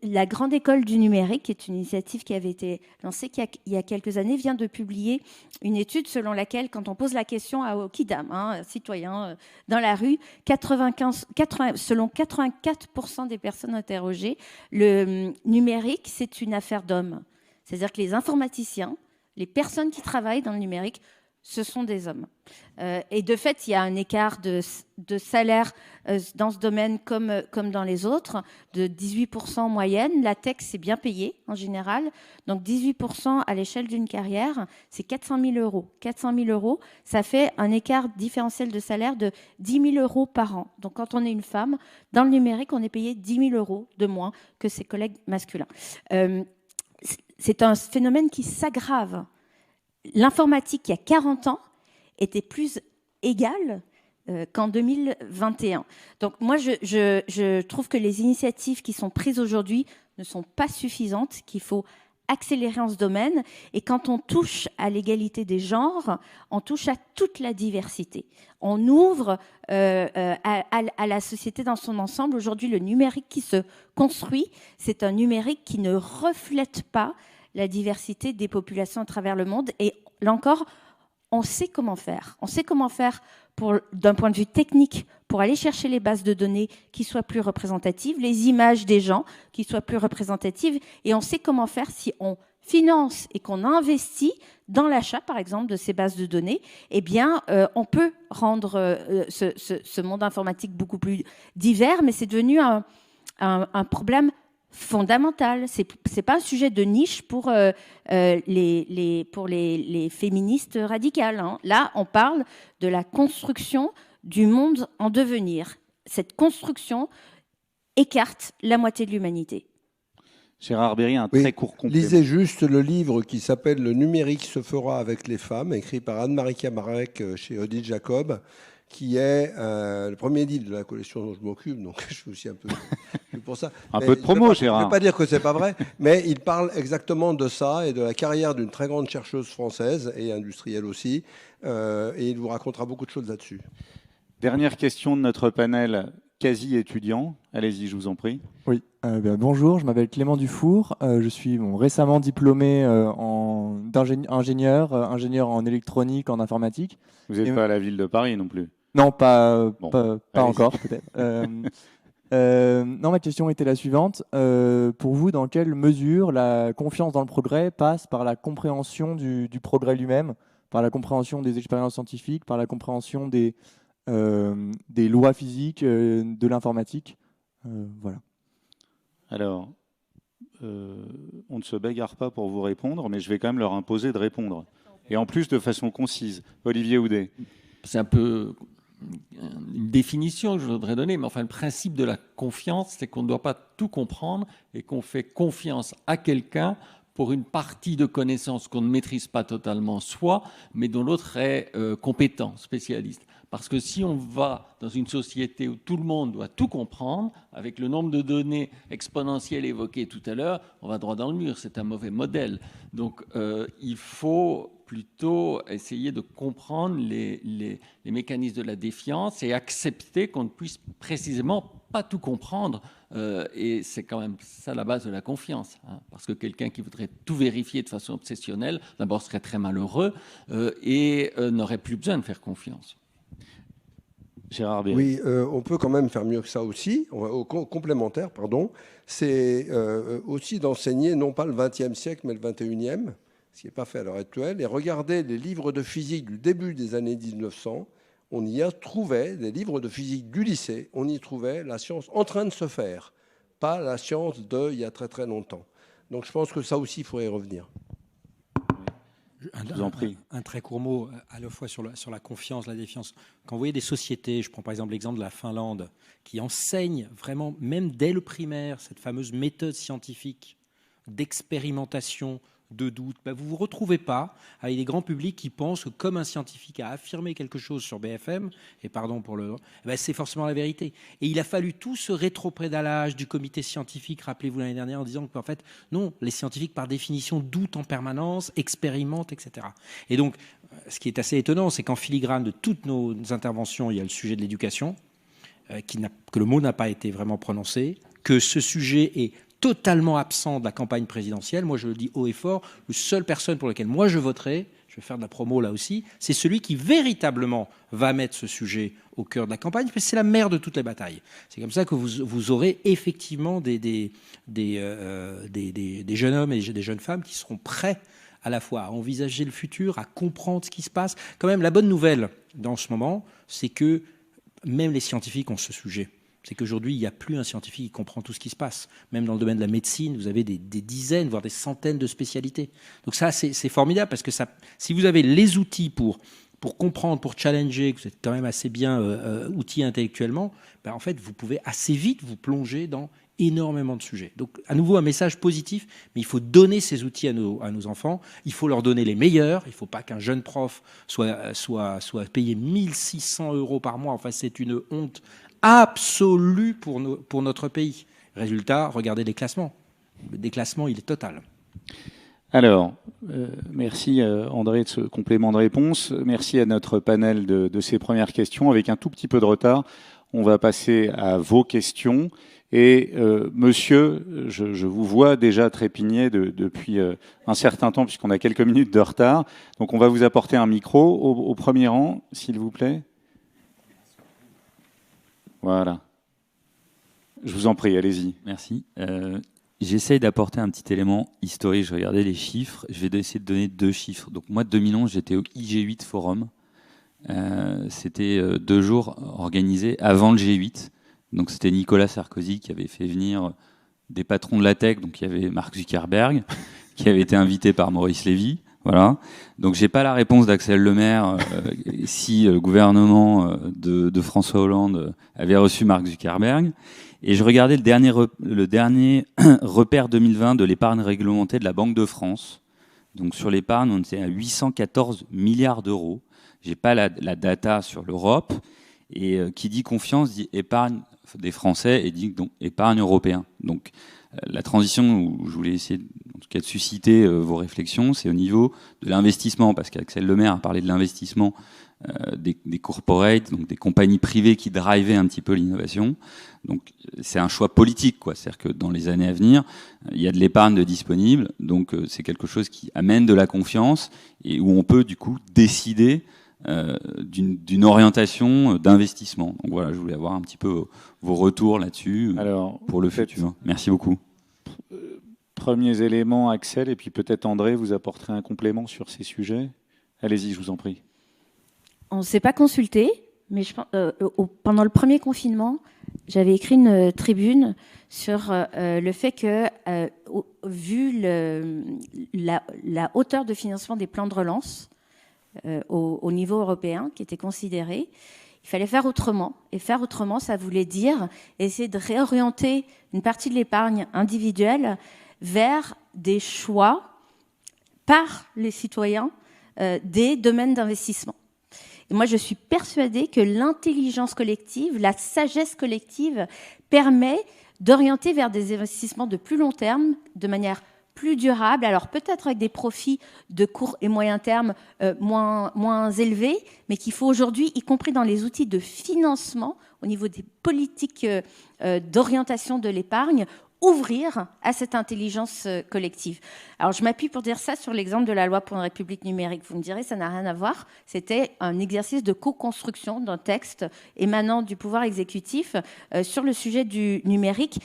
La Grande École du numérique, qui est une initiative qui avait été lancée il y a quelques années, vient de publier une étude selon laquelle, quand on pose la question à Kidam, citoyen dans la rue, selon 84% des personnes interrogées, le numérique, c'est une affaire d'hommes. C'est-à-dire que les informaticiens, les personnes qui travaillent dans le numérique, ce sont des hommes. Et de fait, il y a un écart de salaire dans ce domaine comme dans les autres, de 18% en moyenne. La tech, c'est bien payé en général. Donc 18% à l'échelle d'une carrière, c'est 400 000 euros. 400 000 euros, ça fait un écart différentiel de salaire de 10 000 euros par an. Donc quand on est une femme, dans le numérique, on est payé 10 000 euros de moins que ses collègues masculins. C'est un phénomène qui s'aggrave. L'informatique, il y a 40 ans, était plus égale qu'en 2021. Donc moi, je trouve que les initiatives qui sont prises aujourd'hui ne sont pas suffisantes, qu'il faut accélérer en ce domaine. Et quand on touche à l'égalité des genres, on touche à toute la diversité. On ouvre à la société dans son ensemble. Aujourd'hui, le numérique qui se construit, c'est un numérique qui ne reflète pas la diversité des populations à travers le monde. Et là encore, on sait comment faire. On sait comment faire d'un point de vue technique pour aller chercher les bases de données qui soient plus représentatives, les images des gens qui soient plus représentatives. Et on sait comment faire si on finance et qu'on investit dans l'achat, par exemple, de ces bases de données. Eh bien, on peut rendre ce monde informatique beaucoup plus divers, mais c'est devenu un problème fondamental. C'est pas un sujet de niche pour les féministes radicales. Hein. Là, on parle de la construction du monde en devenir. Cette construction écarte la moitié de l'humanité. Gérard Berry, un très court complément. Lisez juste le livre qui s'appelle « Le numérique se fera avec les femmes », écrit par Anne-Marie Camarec chez Odile Jacob, qui est le premier livre de la collection dont je m'occupe, donc je suis aussi un peu pour ça. Un peu de promo, Gérard. Je ne vais pas dire que c'est pas vrai, mais il parle exactement de ça et de la carrière d'une très grande chercheuse française et industrielle aussi, et il vous racontera beaucoup de choses là-dessus. Dernière question de notre panel quasi étudiant. Allez-y, je vous en prie. Oui, bonjour, je m'appelle Clément Dufour, je suis récemment diplômé ingénieur en électronique, en informatique. Vous n'êtes pas à la ville de Paris non plus? Non, pas encore peut-être. Non, ma question était la suivante. Pour vous, dans quelle mesure la confiance dans le progrès passe par la compréhension du progrès lui-même, par la compréhension des expériences scientifiques, par la compréhension des lois physiques, de l'informatique? Voilà. Alors, on ne se bagarre pas pour vous répondre, mais je vais quand même leur imposer de répondre. Et en plus, de façon concise. Olivier Houdet. C'est un peu une définition que je voudrais donner, mais enfin le principe de la confiance, c'est qu'on ne doit pas tout comprendre et qu'on fait confiance à quelqu'un pour une partie de connaissances qu'on ne maîtrise pas totalement soi, mais dont l'autre est compétent, spécialiste. Parce que si on va dans une société où tout le monde doit tout comprendre, avec le nombre de données exponentielles évoquées tout à l'heure, on va droit dans le mur, c'est un mauvais modèle. Donc il faut plutôt essayer de comprendre les mécanismes de la défiance et accepter qu'on ne puisse précisément pas tout comprendre. Et c'est quand même ça la base de la confiance. Hein, parce que quelqu'un qui voudrait tout vérifier de façon obsessionnelle, d'abord serait très malheureux et n'aurait plus besoin de faire confiance. Gérard Béry. Oui, on peut quand même faire mieux que ça aussi. Complémentaire, pardon. C'est aussi d'enseigner non pas le XXe siècle, mais le XXIe, ce qui n'est pas fait à l'heure actuelle. Et regardez les livres de physique du début des années 1900. On y trouvait, des livres de physique du lycée, on y trouvait la science en train de se faire, pas la science d'il y a très très longtemps. Donc je pense que ça aussi, il faudrait y revenir. Je vous en prie. Un très court mot à la fois sur la confiance, la défiance. Quand vous voyez des sociétés, je prends par exemple l'exemple de la Finlande, qui enseignent vraiment, même dès le primaire, cette fameuse méthode scientifique d'expérimentation, de doute, vous ne vous retrouvez pas avec des grands publics qui pensent que comme un scientifique a affirmé quelque chose sur BFM, et pardon pour le... c'est forcément la vérité. Et il a fallu tout ce rétropédalage du comité scientifique, rappelez-vous l'année dernière, en disant qu'en fait, non, les scientifiques par définition doutent en permanence, expérimentent, etc. Et donc, ce qui est assez étonnant, c'est qu'en filigrane de toutes nos interventions, il y a le sujet de l'éducation, que le mot n'a pas été vraiment prononcé, que ce sujet est totalement absent de la campagne présidentielle. Moi, je le dis haut et fort, la seule personne pour laquelle moi je voterai, je vais faire de la promo là aussi, c'est celui qui véritablement va mettre ce sujet au cœur de la campagne, parce que c'est la mère de toutes les batailles. C'est comme ça que vous aurez effectivement des jeunes hommes et des jeunes femmes qui seront prêts à la fois à envisager le futur, à comprendre ce qui se passe. Quand même, la bonne nouvelle dans ce moment, c'est que même les scientifiques ont ce sujet. C'est qu'aujourd'hui, il n'y a plus un scientifique qui comprend tout ce qui se passe. Même dans le domaine de la médecine, vous avez des dizaines, voire des centaines de spécialités. Donc ça, c'est formidable, parce que ça, si vous avez les outils pour comprendre, pour challenger, que vous êtes quand même assez bien outillé intellectuellement, en fait, vous pouvez assez vite vous plonger dans énormément de sujets. Donc, à nouveau, un message positif, mais il faut donner ces outils à nos enfants. Il faut leur donner les meilleurs. Il ne faut pas qu'un jeune prof soit payé 1 600 € par mois. Enfin, c'est une honte absolue pour notre pays. Résultat, regardez les classements. Le déclassement, il est total. Alors, merci André de ce complément de réponse. Merci à notre panel de ces premières questions. Avec un tout petit peu de retard, on va passer à vos questions. Et monsieur, je vous vois déjà trépigner depuis un certain temps, puisqu'on a quelques minutes de retard. Donc on va vous apporter un micro au premier rang, s'il vous plaît. Voilà. Je vous en prie, allez-y. Merci. J'essaye d'apporter un petit élément historique. Je regardais les chiffres. Je vais essayer de donner 2 chiffres. Donc moi, 2011, j'étais au IG8 Forum. C'était 2 jours organisés avant le G8. Donc c'était Nicolas Sarkozy qui avait fait venir des patrons de la tech. Donc il y avait Mark Zuckerberg qui avait été invité par Maurice Lévy. Voilà. Donc j'ai pas la réponse d'Axel Lemaire si le gouvernement de François Hollande avait reçu Mark Zuckerberg. Et je regardais le dernier repère 2020 de l'épargne réglementée de la Banque de France. Donc sur l'épargne, on était à 814 milliards d'euros. J'ai pas la data sur l'Europe. Et qui dit confiance dit épargne des Français et dit donc épargne européen. Donc la transition où je voulais essayer en tout cas de susciter vos réflexions, c'est au niveau de l'investissement, parce qu'Axel Lemaire a parlé de l'investissement des corporates, donc des compagnies privées qui drivaient un petit peu l'innovation. Donc c'est un choix politique, quoi. C'est-à-dire que dans les années à venir, il y a de l'épargne de disponible, donc c'est quelque chose qui amène de la confiance et où on peut du coup décider d'une orientation d'investissement. Donc voilà, je voulais avoir un petit peu vos retours là-dessus pour le futur. Merci beaucoup. Premiers éléments, Axel, et puis peut-être André, vous apporterez un complément sur ces sujets. Allez-y, je vous en prie. On ne s'est pas consulté, mais pendant le premier confinement, j'avais écrit une tribune sur le fait que, vu la hauteur de financement des plans de relance au niveau européen qui était considéré, Il fallait faire autrement. Et faire autrement, ça voulait dire essayer de réorienter une partie de l'épargne individuelle vers des choix par les citoyens des domaines d'investissement. Et moi, je suis persuadée que l'intelligence collective, la sagesse collective permet d'orienter vers des investissements de plus long terme, de manière plus durable, alors peut-être avec des profits de court et moyen terme moins élevés, mais qu'il faut aujourd'hui, y compris dans les outils de financement, au niveau des politiques d'orientation de l'épargne, ouvrir à cette intelligence collective. Alors, je m'appuie pour dire ça sur l'exemple de la loi pour une république numérique. Vous me direz, ça n'a rien à voir. C'était un exercice de co-construction d'un texte émanant du pouvoir exécutif sur le sujet du numérique,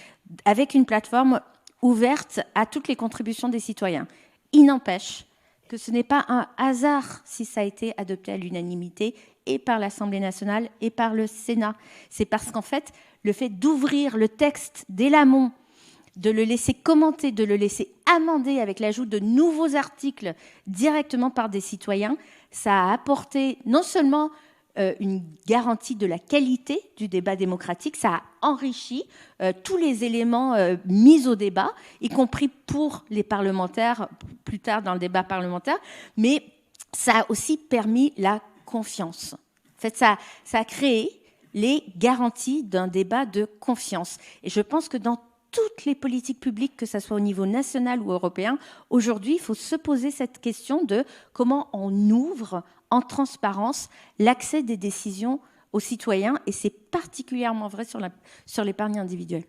avec une plateforme ouverte à toutes les contributions des citoyens. Il n'empêche que ce n'est pas un hasard si ça a été adopté à l'unanimité et par l'Assemblée nationale et par le Sénat. C'est parce qu'en fait, le fait d'ouvrir le texte dès l'amont, de le laisser commenter, de le laisser amender avec l'ajout de nouveaux articles directement par des citoyens, ça a apporté non seulement une garantie de la qualité du débat démocratique, ça a enrichi tous les éléments mis au débat, y compris pour les parlementaires, plus tard dans le débat parlementaire, mais ça a aussi permis la confiance. En fait, ça a créé les garanties d'un débat de confiance. Et je pense que dans toutes les politiques publiques, que ce soit au niveau national ou européen, aujourd'hui, il faut se poser cette question de comment on ouvre en transparence l'accès des décisions aux citoyens, et c'est particulièrement vrai sur l'épargne individuelle.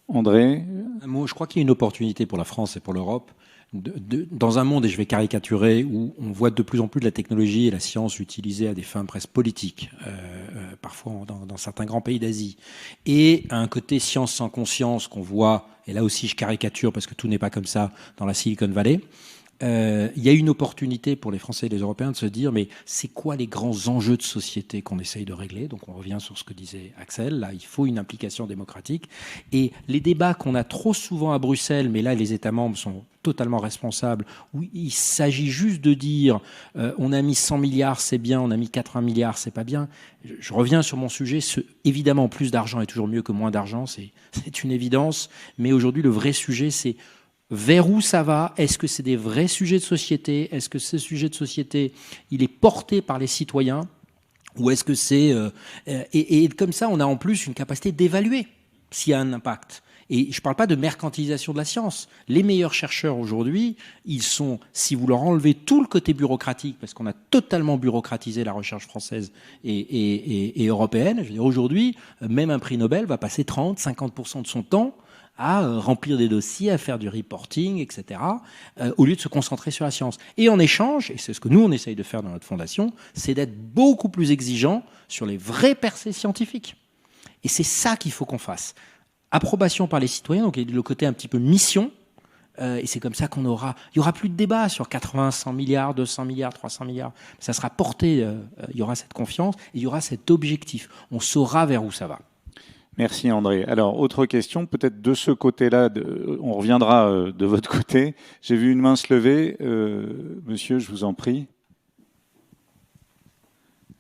André ? Moi, je crois qu'il y a une opportunité pour la France et pour l'Europe, dans un monde, et je vais caricaturer, où on voit de plus en plus de la technologie et la science utilisée à des fins presque politiques, parfois dans certains grands pays d'Asie, et un côté science sans conscience qu'on voit, et là aussi je caricature parce que tout n'est pas comme ça, dans la Silicon Valley. Il y a une opportunité pour les Français et les Européens de se dire, mais c'est quoi les grands enjeux de société qu'on essaye de régler? Donc on revient sur ce que disait Axel, là il faut une implication démocratique, et les débats qu'on a trop souvent à Bruxelles, mais là les États membres sont totalement responsables, où il s'agit juste de dire on a mis 100 milliards c'est bien, on a mis 80 milliards c'est pas bien. Je reviens sur mon sujet, évidemment plus d'argent est toujours mieux que moins d'argent, c'est une évidence, mais aujourd'hui le vrai sujet c'est vers où ça va? Est-ce que c'est des vrais sujets de société? Est-ce que ce sujet de société, il est porté par les citoyens? Ou est-ce que c'est... et comme ça, on a en plus une capacité d'évaluer s'il y a un impact. Et je ne parle pas de mercantilisation de la science. Les meilleurs chercheurs aujourd'hui, ils sont, si vous leur enlevez tout le côté bureaucratique, parce qu'on a totalement bureaucratisé la recherche française et européenne, je veux dire, aujourd'hui, même un prix Nobel va passer 30-50% de son temps à remplir des dossiers, à faire du reporting, etc., au lieu de se concentrer sur la science. Et en échange, et c'est ce que nous, on essaye de faire dans notre fondation, c'est d'être beaucoup plus exigeant sur les vraies percées scientifiques. Et c'est ça qu'il faut qu'on fasse. Approbation par les citoyens, donc le côté un petit peu mission, et c'est comme ça il y aura plus de débat sur 80, 100 milliards, 200 milliards, 300 milliards. Ça sera porté, il y aura cette confiance, et il y aura cet objectif. On saura vers où ça va. Merci André. Alors, autre question, peut-être de ce côté-là, on reviendra de votre côté. J'ai vu une main se lever. Monsieur, je vous en prie.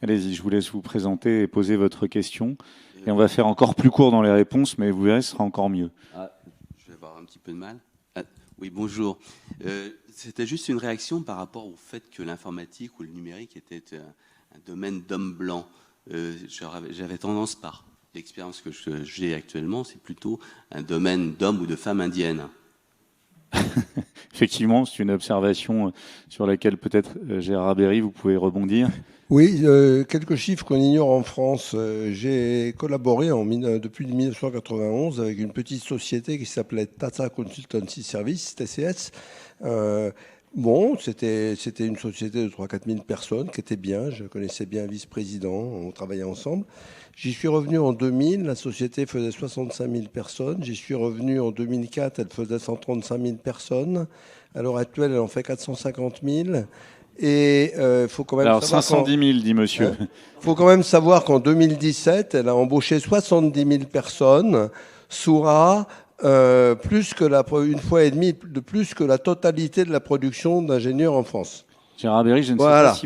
Allez-y, je vous laisse vous présenter et poser votre question. Et on va faire encore plus court dans les réponses, mais vous verrez, ce sera encore mieux. Je vais avoir un petit peu de mal. Oui, bonjour. C'était juste une réaction par rapport au fait que l'informatique ou le numérique était un domaine d'hommes blancs. J'avais tendance par l'expérience que j'ai actuellement, c'est plutôt un domaine d'hommes ou de femmes indiennes. Effectivement, c'est une observation sur laquelle peut-être Gérard Berry, vous pouvez rebondir. Oui, quelques chiffres qu'on ignore en France. J'ai collaboré depuis 1991 avec une petite société qui s'appelait Tata Consultancy Service, TCS. Bon, c'était une société de 3-4 000 personnes qui était bien. Je connaissais bien un vice-président, on travaillait ensemble. J'y suis revenu en 2000, la société faisait 65 000 personnes. J'y suis revenu en 2004, elle faisait 135 000 personnes. À l'heure actuelle, elle en fait 450 000. Et faut quand même alors savoir 510 000, dit monsieur. Faut quand même savoir qu'en 2017, elle a embauché 70 000 personnes, soit plus que une fois et demie de plus que la totalité de la production d'ingénieurs en France. Gérard Berry, je ne Voilà. sais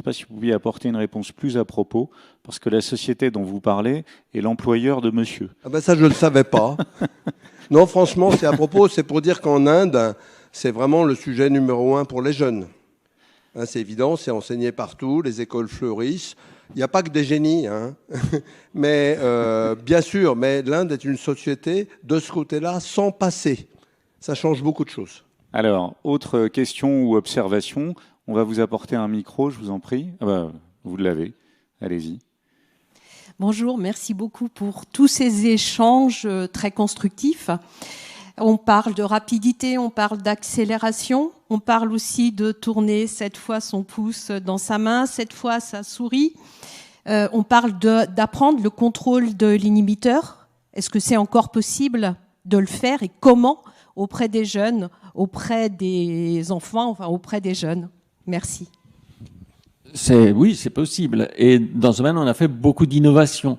pas si vous pouviez apporter une réponse plus à propos, parce que la société dont vous parlez est l'employeur de monsieur. Ah ben ça, je ne le savais pas. Non, franchement, c'est à propos, c'est pour dire qu'en Inde, c'est vraiment le sujet numéro 1 pour les jeunes. Hein, c'est évident, c'est enseigné partout, les écoles fleurissent. Il n'y a pas que des génies, hein. Mais bien sûr, mais l'Inde est une société de ce côté-là sans passé. Ça change beaucoup de choses. Alors, autre question ou observation, on va vous apporter un micro, je vous en prie. Ah bah, vous l'avez, allez-y. Bonjour, merci beaucoup pour tous ces échanges très constructifs. On parle de rapidité, on parle d'accélération, on parle aussi de tourner cette fois son pouce dans sa main, cette fois sa souris. On parle d'apprendre le contrôle de l'inhibiteur. Est-ce que c'est encore possible de le faire et comment auprès des jeunes, auprès des enfants, enfin auprès des jeunes? Merci. Oui, c'est possible. Et dans ce domaine, on a fait beaucoup d'innovations.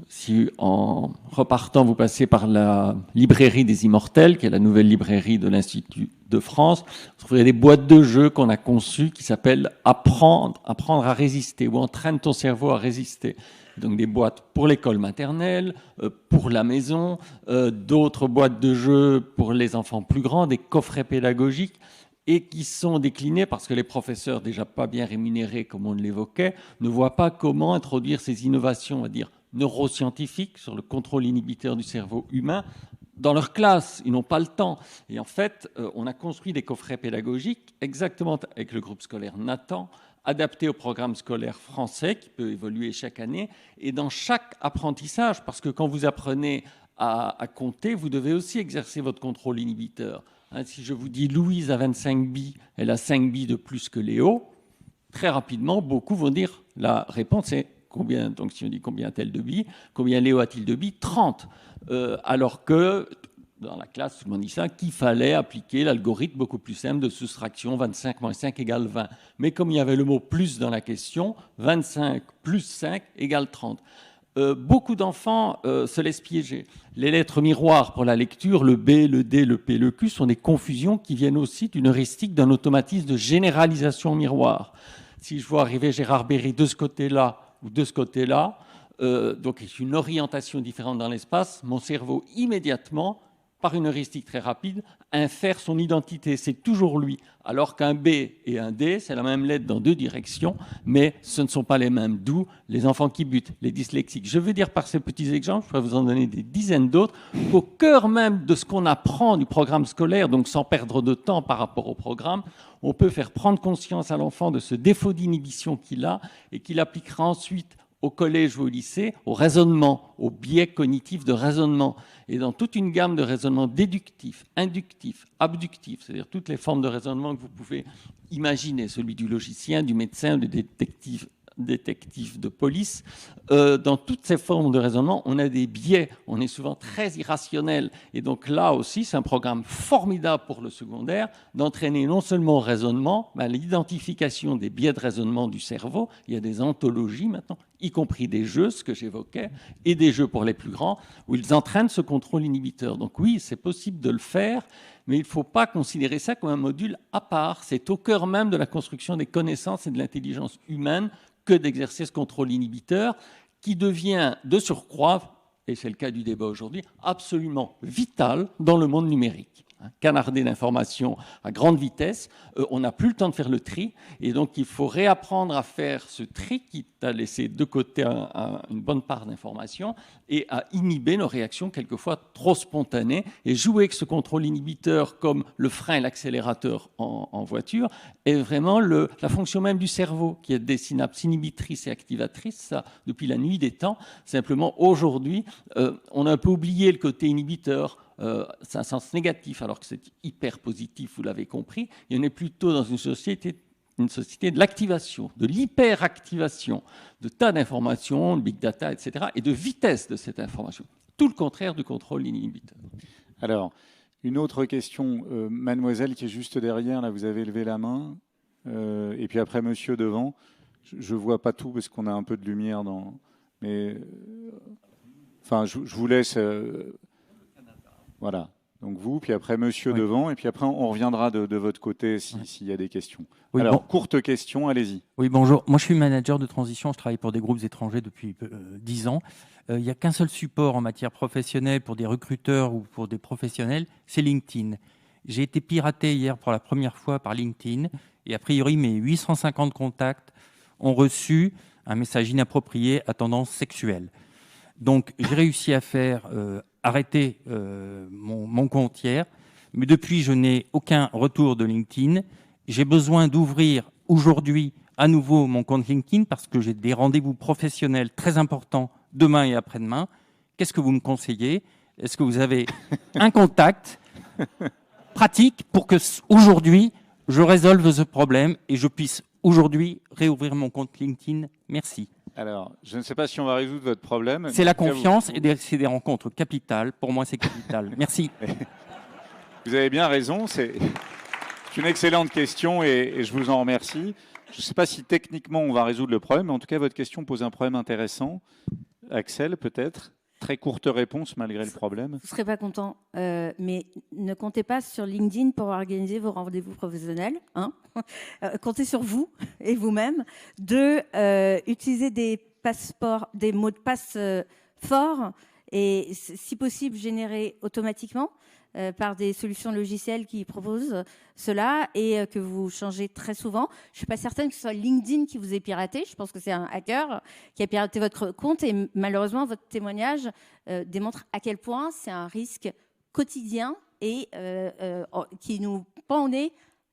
Si en repartant, vous passez par la librairie des Immortels, qui est la nouvelle librairie de l'Institut de France, vous trouverez des boîtes de jeux qu'on a conçues qui s'appellent apprendre à résister, ou entraîne ton cerveau à résister. Donc des boîtes pour l'école maternelle, pour la maison, d'autres boîtes de jeux pour les enfants plus grands, des coffrets pédagogiques, et qui sont déclinés parce que les professeurs, déjà pas bien rémunérés comme on l'évoquait, ne voient pas comment introduire ces innovations, on va dire, neuroscientifiques sur le contrôle inhibiteur du cerveau humain dans leur classe. Ils n'ont pas le temps. Et en fait, on a construit des coffrets pédagogiques exactement avec le groupe scolaire Nathan, adapté au programme scolaire français qui peut évoluer chaque année. Et dans chaque apprentissage, parce que quand vous apprenez à compter, vous devez aussi exercer votre contrôle inhibiteur. Hein, si je vous dis Louise a 25 billes, elle a 5 billes de plus que Léo, très rapidement, beaucoup vont dire la réponse est combien. Donc si on dit combien a-t-elle de billes, combien Léo a-t-il de billes? 30. Alors que dans la classe, tout le monde dit ça, qu'il fallait appliquer l'algorithme beaucoup plus simple de soustraction, 25 moins 5 égale 20. Mais comme il y avait le mot plus dans la question, 25 plus 5 égale 30. Beaucoup d'enfants se laissent piéger. Les lettres miroirs pour la lecture, le B, le D, le P, le Q, sont des confusions qui viennent aussi d'une heuristique, d'un automatisme de généralisation miroir. Si je vois arriver Gérard Berry de ce côté-là ou de ce côté-là, donc une orientation différente dans l'espace, mon cerveau immédiatement, par une heuristique très rapide, infère son identité. C'est toujours lui. Alors qu'un B et un D, c'est la même lettre dans deux directions, mais ce ne sont pas les mêmes. D'où les enfants qui butent, les dyslexiques. Je veux dire par ces petits exemples, je pourrais vous en donner des dizaines d'autres, qu'au cœur même de ce qu'on apprend du programme scolaire, donc sans perdre de temps par rapport au programme, on peut faire prendre conscience à l'enfant de ce défaut d'inhibition qu'il a et qu'il appliquera ensuite au collège ou au lycée, au raisonnement, au biais cognitif de raisonnement. Et dans toute une gamme de raisonnements déductifs, inductifs, abductifs, c'est-à-dire toutes les formes de raisonnement que vous pouvez imaginer, celui du logicien, du médecin, du détective de police, dans toutes ces formes de raisonnement, on a des biais, on est souvent très irrationnel. Et donc là aussi, c'est un programme formidable pour le secondaire d'entraîner non seulement au raisonnement, mais à l'identification des biais de raisonnement du cerveau. Il y a des anthologies maintenant, y compris des jeux, ce que j'évoquais, et des jeux pour les plus grands, où ils entraînent ce contrôle inhibiteur. Donc oui, c'est possible de le faire, mais il ne faut pas considérer ça comme un module à part. C'est au cœur même de la construction des connaissances et de l'intelligence humaine que d'exercer ce contrôle inhibiteur qui devient de surcroît, et c'est le cas du débat aujourd'hui, absolument vital dans le monde numérique. Canardé d'informations à grande vitesse, on n'a plus le temps de faire le tri, et donc il faut réapprendre à faire ce tri qui a laissé de côté une bonne part d'informations et à inhiber nos réactions quelquefois trop spontanées, et jouer avec ce contrôle inhibiteur comme le frein et l'accélérateur en voiture est vraiment la fonction même du cerveau, qui est des synapses inhibitrices et activatrices, ça depuis la nuit des temps. Simplement aujourd'hui, on a un peu oublié le côté inhibiteur. C'est un sens négatif, alors que c'est hyper positif, vous l'avez compris. Et on est plutôt dans une société de l'activation, de l'hyperactivation, de tas d'informations, de big data, etc., et de vitesse de cette information. Tout le contraire du contrôle inhibiteur. Alors, une autre question, mademoiselle qui est juste derrière, là vous avez levé la main, et puis après monsieur devant. Je ne vois pas tout parce qu'on a un peu de lumière dans... Mais, enfin, je vous laisse... Voilà. Donc vous, puis après monsieur devant, et puis après on reviendra de votre côté s'il y a des questions. Oui, alors, courte question, allez-y. Oui, bonjour. Moi, je suis manager de transition. Je travaille pour des groupes étrangers depuis 10 ans. Il n'y a qu'un seul support en matière professionnelle pour des recruteurs ou pour des professionnels, c'est LinkedIn. J'ai été piraté hier pour la première fois par LinkedIn et a priori, mes 850 contacts ont reçu un message inapproprié à tendance sexuelle. Donc, j'ai réussi à faire arrêter mon compte hier, mais depuis, je n'ai aucun retour de LinkedIn. J'ai besoin d'ouvrir aujourd'hui à nouveau mon compte LinkedIn parce que j'ai des rendez-vous professionnels très importants demain et après-demain. Qu'est-ce que vous me conseillez? Est-ce que vous avez un contact pratique pour que aujourd'hui, je résolve ce problème et je puisse aujourd'hui réouvrir mon compte LinkedIn? Merci. Alors, je ne sais pas si on va résoudre votre problème. C'est la confiance et c'est des rencontres capitales. Pour moi, c'est capital. Merci. Vous avez bien raison. C'est une excellente question et je vous en remercie. Je ne sais pas si techniquement on va résoudre le problème, mais en tout cas, votre question pose un problème intéressant. Axel, peut-être? Très courte réponse malgré le problème. Vous ne serez pas content, mais ne comptez pas sur LinkedIn pour organiser vos rendez-vous professionnels. Hein. Comptez sur vous et vous-même de utiliser des passeports, des mots de passe forts et si possible générés automatiquement par des solutions logicielles qui proposent cela et que vous changez très souvent. Je ne suis pas certaine que ce soit LinkedIn qui vous ait piraté. Je pense que c'est un hacker qui a piraté votre compte et malheureusement, votre témoignage démontre à quel point c'est un risque quotidien et qui nous pend au nez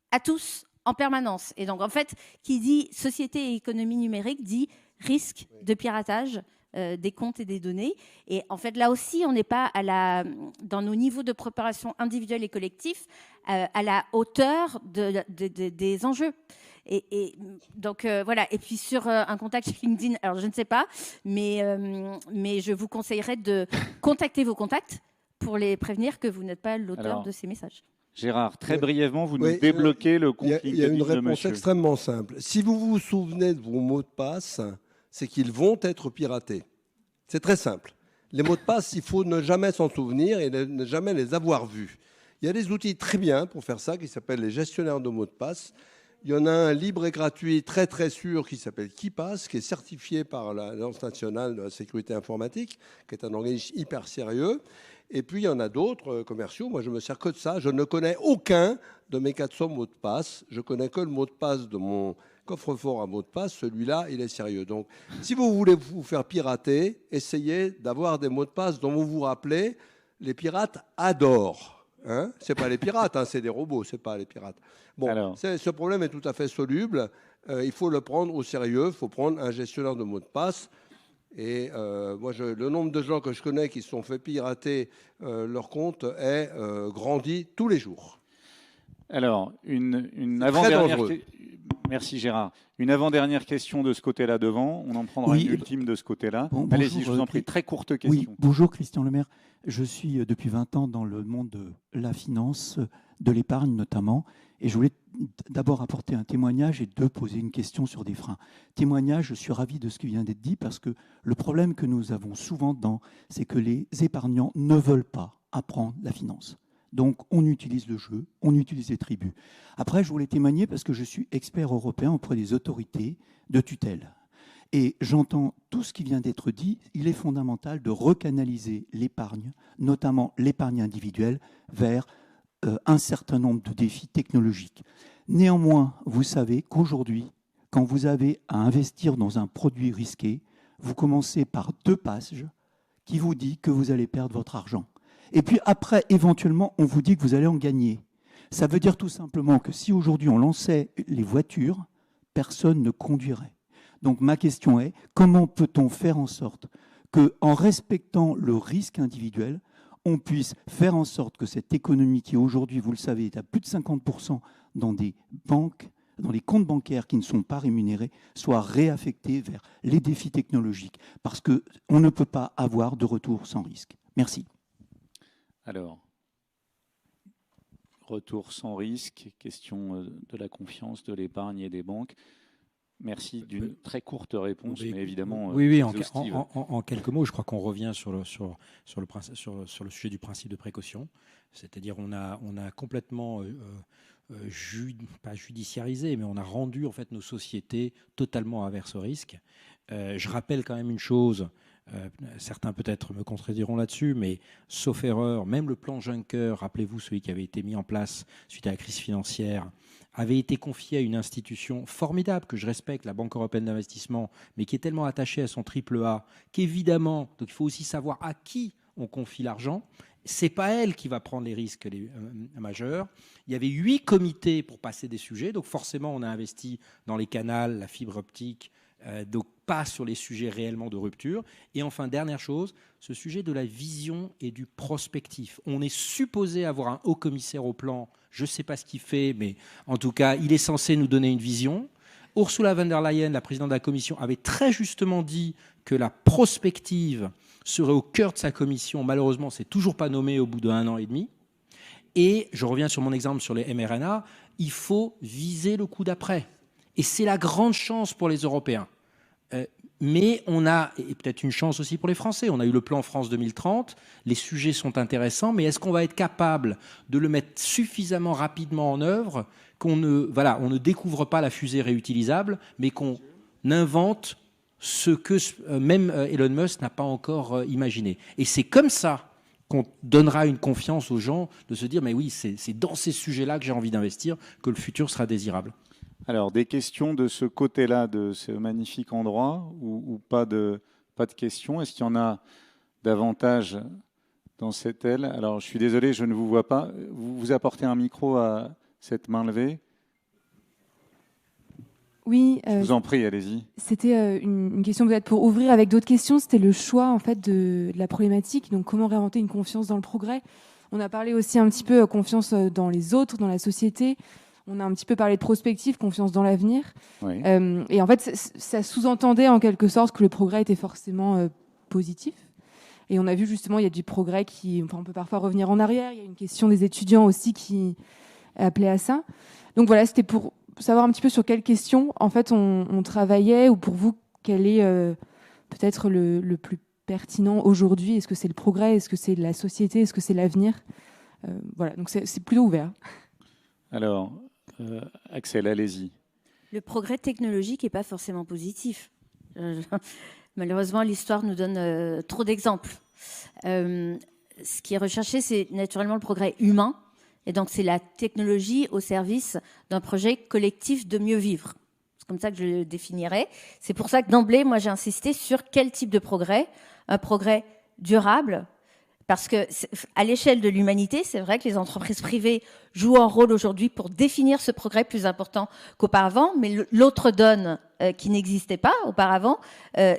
à tous en permanence. Et donc, en fait, qui dit société et économie numérique dit risque de piratage des comptes et des données. Et en fait, là aussi, on n'est pas dans nos niveaux de préparation individuelle et collectif à la hauteur des enjeux. Et donc, voilà. Et puis, sur un contact LinkedIn, alors je ne sais pas, mais je vous conseillerais de contacter vos contacts pour les prévenir que vous n'êtes pas l'auteur de ces messages. Gérard, très brièvement, vous nous débloquez le compte LinkedIn. Il y a une réponse extrêmement simple. Si vous vous souvenez de vos mots de passe, c'est qu'ils vont être piratés. C'est très simple. Les mots de passe, il faut ne jamais s'en souvenir et ne jamais les avoir vus. Il y a des outils très bien pour faire ça qui s'appellent les gestionnaires de mots de passe. Il y en a un libre et gratuit très très sûr qui s'appelle KeePass, qui est certifié par l'Agence nationale de la sécurité informatique, qui est un organisme hyper sérieux. Et puis il y en a d'autres commerciaux. Moi, je me sers que de ça. Je ne connais aucun de mes 400 mots de passe. Je connais que le mot de passe de mon coffre-fort à mot de passe. Celui-là, il est sérieux. Donc, si vous voulez vous faire pirater, essayez d'avoir des mots de passe dont vous vous rappelez. Les pirates adorent. Hein, c'est pas les pirates, hein, c'est des robots, c'est pas les pirates. Bon, ce problème est tout à fait soluble. Il faut le prendre au sérieux. Il faut prendre un gestionnaire de mots de passe. Et moi, le nombre de gens que je connais qui se sont fait pirater leur compte est grandi tous les jours. Alors, une avant-dernière. Merci Gérard. Une avant-dernière question de ce côté-là devant. On en prendra une ultime de ce côté-là. Bon, allez-y, je vous en prie. Très courte question. Oui, bonjour Christian Lemaire. Je suis depuis 20 ans dans le monde de la finance, de l'épargne notamment. Et je voulais d'abord apporter un témoignage et poser une question sur des freins. Témoignage, je suis ravi de ce qui vient d'être dit parce que le problème que nous avons souvent c'est que les épargnants ne veulent pas apprendre la finance. Donc, on utilise le jeu, on utilise les tribus. Après, je voulais témoigner parce que je suis expert européen auprès des autorités de tutelle. Et j'entends tout ce qui vient d'être dit. Il est fondamental de recanaliser l'épargne, notamment l'épargne individuelle, vers un certain nombre de défis technologiques. Néanmoins, vous savez qu'aujourd'hui, quand vous avez à investir dans un produit risqué, vous commencez par 2 pages qui vous disent que vous allez perdre votre argent. Et puis après, éventuellement, on vous dit que vous allez en gagner. Ça veut dire tout simplement que si aujourd'hui on lançait les voitures, personne ne conduirait. Donc ma question est, comment peut-on faire en sorte qu'en respectant le risque individuel, on puisse faire en sorte que cette économie qui aujourd'hui, vous le savez, est à plus de 50% dans des banques, dans les comptes bancaires qui ne sont pas rémunérés, soit réaffectée vers les défis technologiques. Parce qu'on ne peut pas avoir de retour sans risque. Merci. Alors, retour sans risque, question de la confiance, de l'épargne et des banques. Merci d'une très courte réponse, mais évidemment oui, exhaustive. en quelques mots, je crois qu'on revient sur le sujet du principe de précaution. C'est-à-dire on a complètement, pas judiciarisé, mais on a rendu en fait nos sociétés totalement averses au risque. Je rappelle quand même une chose, certains peut-être me contrediront là-dessus, mais sauf erreur, même le plan Juncker, rappelez-vous celui qui avait été mis en place suite à la crise financière, avait été confié à une institution formidable que je respecte, la Banque européenne d'investissement, mais qui est tellement attachée à son triple A qu'évidemment, donc il faut aussi savoir à qui on confie l'argent. C'est pas elle qui va prendre les risques majeurs. Il y avait 8 comités pour passer des sujets, donc forcément on a investi dans les canals, la fibre optique, donc pas sur les sujets réellement de rupture. Et enfin, dernière chose, ce sujet de la vision et du prospectif. On est supposé avoir un haut commissaire au plan, je ne sais pas ce qu'il fait, mais en tout cas, il est censé nous donner une vision. Ursula von der Leyen, la présidente de la Commission, avait très justement dit que la prospective serait au cœur de sa commission. Malheureusement, c'est toujours pas nommé au bout d'1 an et demi. Et je reviens sur mon exemple sur les mRNA, il faut viser le coup d'après. Et c'est la grande chance pour les Européens. Mais on a, et peut-être une chance aussi pour les Français, on a eu le plan France 2030, les sujets sont intéressants, mais est-ce qu'on va être capable de le mettre suffisamment rapidement en œuvre qu'on ne découvre pas la fusée réutilisable, mais qu'on invente ce que même Elon Musk n'a pas encore imaginé. Et c'est comme ça qu'on donnera une confiance aux gens de se dire, mais oui, c'est dans ces sujets-là que j'ai envie d'investir, que le futur sera désirable. Alors, des questions de ce côté-là, de ce magnifique endroit, ou pas de questions? Est-ce qu'il y en a davantage dans cette aile? Alors, je suis désolé, je ne vous vois pas. Vous apportez un micro à cette main levée? Oui. Je vous en prie, allez-y. C'était une question peut-être pour ouvrir avec d'autres questions. C'était le choix en fait de la problématique. Donc, comment réinventer une confiance dans le progrès? On a parlé aussi un petit peu confiance dans les autres, dans la société. On a un petit peu parlé de prospective, confiance dans l'avenir. Oui. Et en fait, ça sous-entendait en quelque sorte que le progrès était forcément positif. Et on a vu justement, il y a du progrès on peut parfois revenir en arrière. Il y a une question des étudiants aussi qui appelait à ça. Donc voilà, c'était pour savoir un petit peu sur quelles questions en fait on travaillait, ou pour vous, quel est peut-être le plus pertinent aujourd'hui. Est-ce que c'est le progrès? Est-ce que c'est la société? Est-ce que c'est l'avenir? Voilà, donc c'est plutôt ouvert. Alors, Axel, allez-y. Le progrès technologique n'est pas forcément positif. Malheureusement, l'histoire nous donne trop d'exemples. Ce qui est recherché, c'est naturellement le progrès humain. Et donc, c'est la technologie au service d'un projet collectif de mieux vivre. C'est comme ça que je le définirais. C'est pour ça que d'emblée, moi, j'ai insisté sur quel type de progrès. Un progrès durable. Parce que à l'échelle de l'humanité, c'est vrai que les entreprises privées jouent un rôle aujourd'hui pour définir ce progrès plus important qu'auparavant, mais l'autre donne qui n'existait pas auparavant,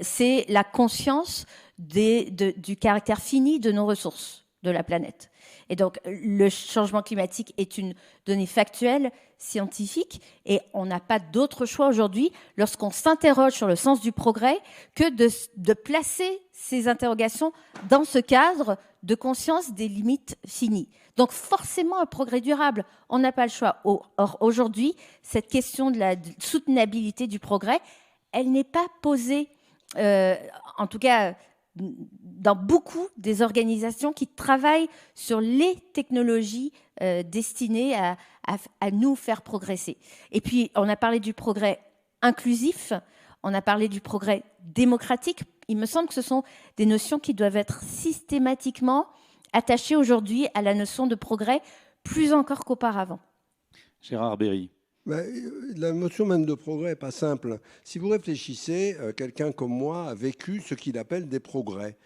c'est la conscience du caractère fini de nos ressources de la planète. Et donc, le changement climatique est une donnée factuelle, scientifique, et on n'a pas d'autre choix aujourd'hui, lorsqu'on s'interroge sur le sens du progrès, que de placer ces interrogations dans ce cadre de conscience des limites finies. Donc, forcément, un progrès durable, on n'a pas le choix. Or, aujourd'hui, cette question de la soutenabilité du progrès, elle n'est pas posée, en tout cas dans beaucoup des organisations qui travaillent sur les technologies destinées à nous faire progresser. Et puis, on a parlé du progrès inclusif, on a parlé du progrès démocratique. Il me semble que ce sont des notions qui doivent être systématiquement attachées aujourd'hui à la notion de progrès, plus encore qu'auparavant. Gérard Berry. La notion même de progrès n'est pas simple. Si vous réfléchissez, quelqu'un comme moi a vécu ce qu'il appelle des progrès,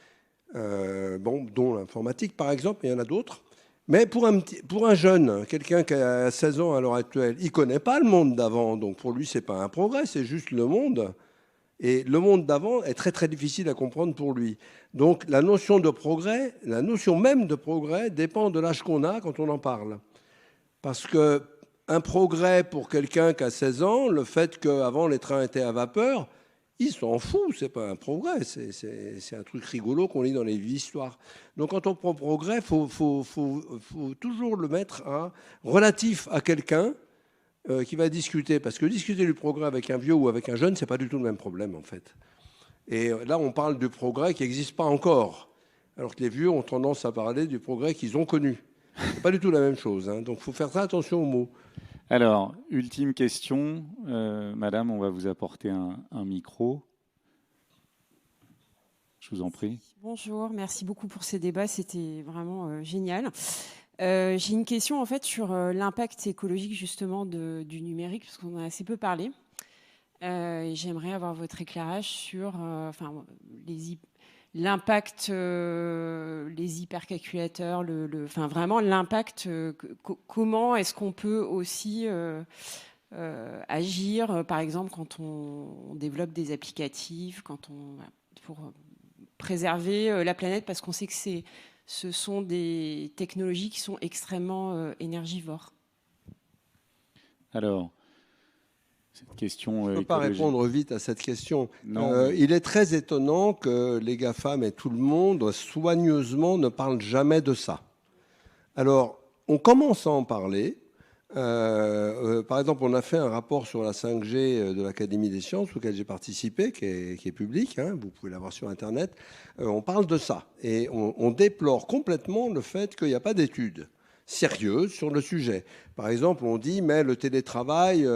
dont l'informatique par exemple, il y en a d'autres. Mais pour un jeune, quelqu'un qui a 16 ans à l'heure actuelle, il ne connaît pas le monde d'avant, donc pour lui, ce n'est pas un progrès, c'est juste le monde. Et le monde d'avant est très très difficile à comprendre pour lui. Donc la notion de progrès, la notion même de progrès dépend de l'âge qu'on a quand on en parle. Parce que un progrès pour quelqu'un qui a 16 ans, le fait qu'avant les trains étaient à vapeur, il s'en fout, c'est pas un progrès, c'est un truc rigolo qu'on lit dans les histoires. Donc quand on prend progrès, faut toujours le mettre relatif à quelqu'un qui va discuter. Parce que discuter du progrès avec un vieux ou avec un jeune, c'est pas du tout le même problème, en fait. Et là, on parle du progrès qui n'existe pas encore. Alors que les vieux ont tendance à parler du progrès qu'ils ont connu. C'est pas du tout la même chose. Hein. Donc, il faut faire très attention aux mots. Alors, ultime question. Madame, on va vous apporter un micro. Je vous en prie. Bonjour, merci beaucoup pour ces débats, c'était vraiment génial. J'ai une question en fait sur l'impact écologique justement du numérique, parce qu'on en a assez peu parlé. J'aimerais avoir votre éclairage sur l'impact, les hypercalculateurs, vraiment l'impact, comment est-ce qu'on peut aussi agir, par exemple, quand on développe des applicatifs, pour préserver la planète, parce qu'on sait que ce sont des technologies qui sont extrêmement énergivores. Alors, cette question. Je ne peux pas répondre vite à cette question. Non. Il est très étonnant que les GAFAM et tout le monde, soigneusement, ne parlent jamais de ça. Alors, on commence à en parler. Par exemple, on a fait un rapport sur la 5G de l'Académie des sciences, auquel j'ai participé, qui est public, hein, vous pouvez l'avoir sur Internet. On parle de ça. Et on déplore complètement le fait qu'il n'y a pas d'études sérieuses sur le sujet. Par exemple, on dit, mais le télétravail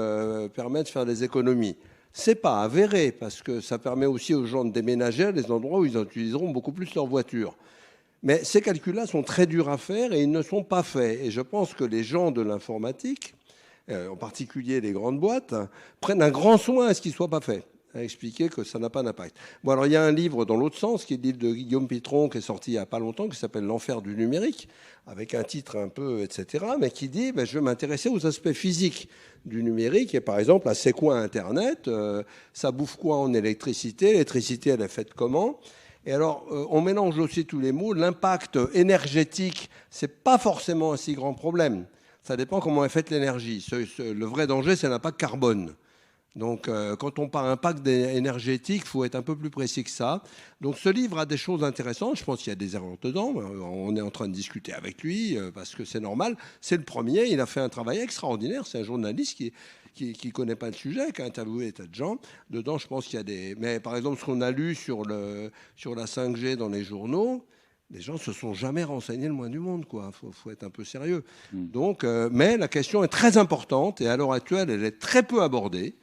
permet de faire des économies. Ce n'est pas avéré, parce que ça permet aussi aux gens de déménager à des endroits où ils utiliseront beaucoup plus leur voiture. Mais ces calculs-là sont très durs à faire et ils ne sont pas faits. Et je pense que les gens de l'informatique, en particulier les grandes boîtes, prennent un grand soin à ce qu'ils ne soient pas faits, à expliquer que ça n'a pas d'impact. Bon, alors il y a un livre dans l'autre sens, qui est le livre de Guillaume Pitron, qui est sorti il n'y a pas longtemps, qui s'appelle L'enfer du numérique, avec un titre un peu, etc., mais qui dit, je vais m'intéresser aux aspects physiques du numérique, et par exemple, c'est quoi Internet, ça bouffe quoi en électricité, l'électricité, elle est faite comment ? Et alors, on mélange aussi tous les mots. L'impact énergétique, ce n'est pas forcément un si grand problème. Ça dépend comment est faite l'énergie. Le vrai danger, c'est l'impact carbone. Donc, quand on parle d'impact énergétique, il faut être un peu plus précis que ça. Donc, ce livre a des choses intéressantes. Je pense qu'il y a des erreurs dedans. On est en train de discuter avec lui parce que c'est normal. C'est le premier. Il a fait un travail extraordinaire. C'est un journaliste qui ne connaît pas le sujet, qui a interviewé des tas de gens. Dedans, je pense qu'il y a des... Mais par exemple, ce qu'on a lu sur la 5G dans les journaux, les gens ne se sont jamais renseignés le moins du monde, quoi. Faut être un peu sérieux. Donc, mais la question est très importante et à l'heure actuelle, elle est très peu abordée.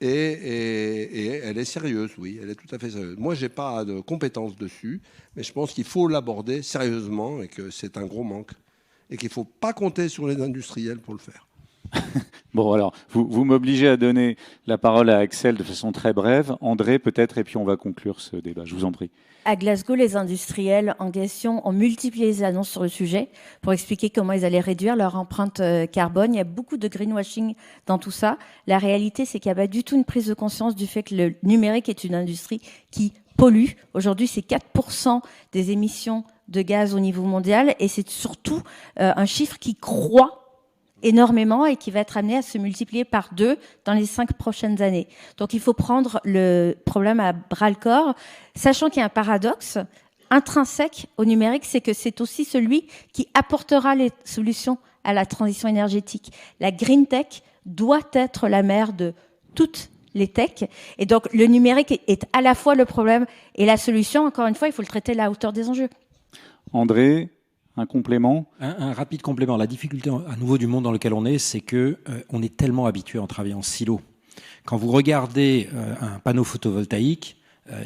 Et elle est sérieuse, oui, elle est tout à fait sérieuse. Moi, je n'ai pas de compétences dessus, mais je pense qu'il faut l'aborder sérieusement et que c'est un gros manque. Et qu'il ne faut pas compter sur les industriels pour le faire. Bon, alors, vous m'obligez à donner la parole à Axel de façon très brève. André, peut-être, et puis on va conclure ce débat. Je vous en prie. À Glasgow, les industriels en question ont multiplié les annonces sur le sujet pour expliquer comment ils allaient réduire leur empreinte carbone. Il y a beaucoup de greenwashing dans tout ça. La réalité, c'est qu'il n'y a pas du tout une prise de conscience du fait que le numérique est une industrie qui pollue. Aujourd'hui, c'est 4% des émissions de gaz au niveau mondial et c'est surtout un chiffre qui croît énormément et qui va être amené à se multiplier par 2 dans les 5 prochaines années. Donc il faut prendre le problème à bras-le-corps, sachant qu'il y a un paradoxe intrinsèque au numérique, c'est que c'est aussi celui qui apportera les solutions à la transition énergétique. La green tech doit être la mère de toutes les techs. Et donc le numérique est à la fois le problème et la solution. Encore une fois, il faut le traiter à la hauteur des enjeux. André, un complément ? Un rapide complément. La difficulté à nouveau du monde dans lequel on est, c'est que on est tellement habitué à en travailler en silo. Quand vous regardez un panneau photovoltaïque,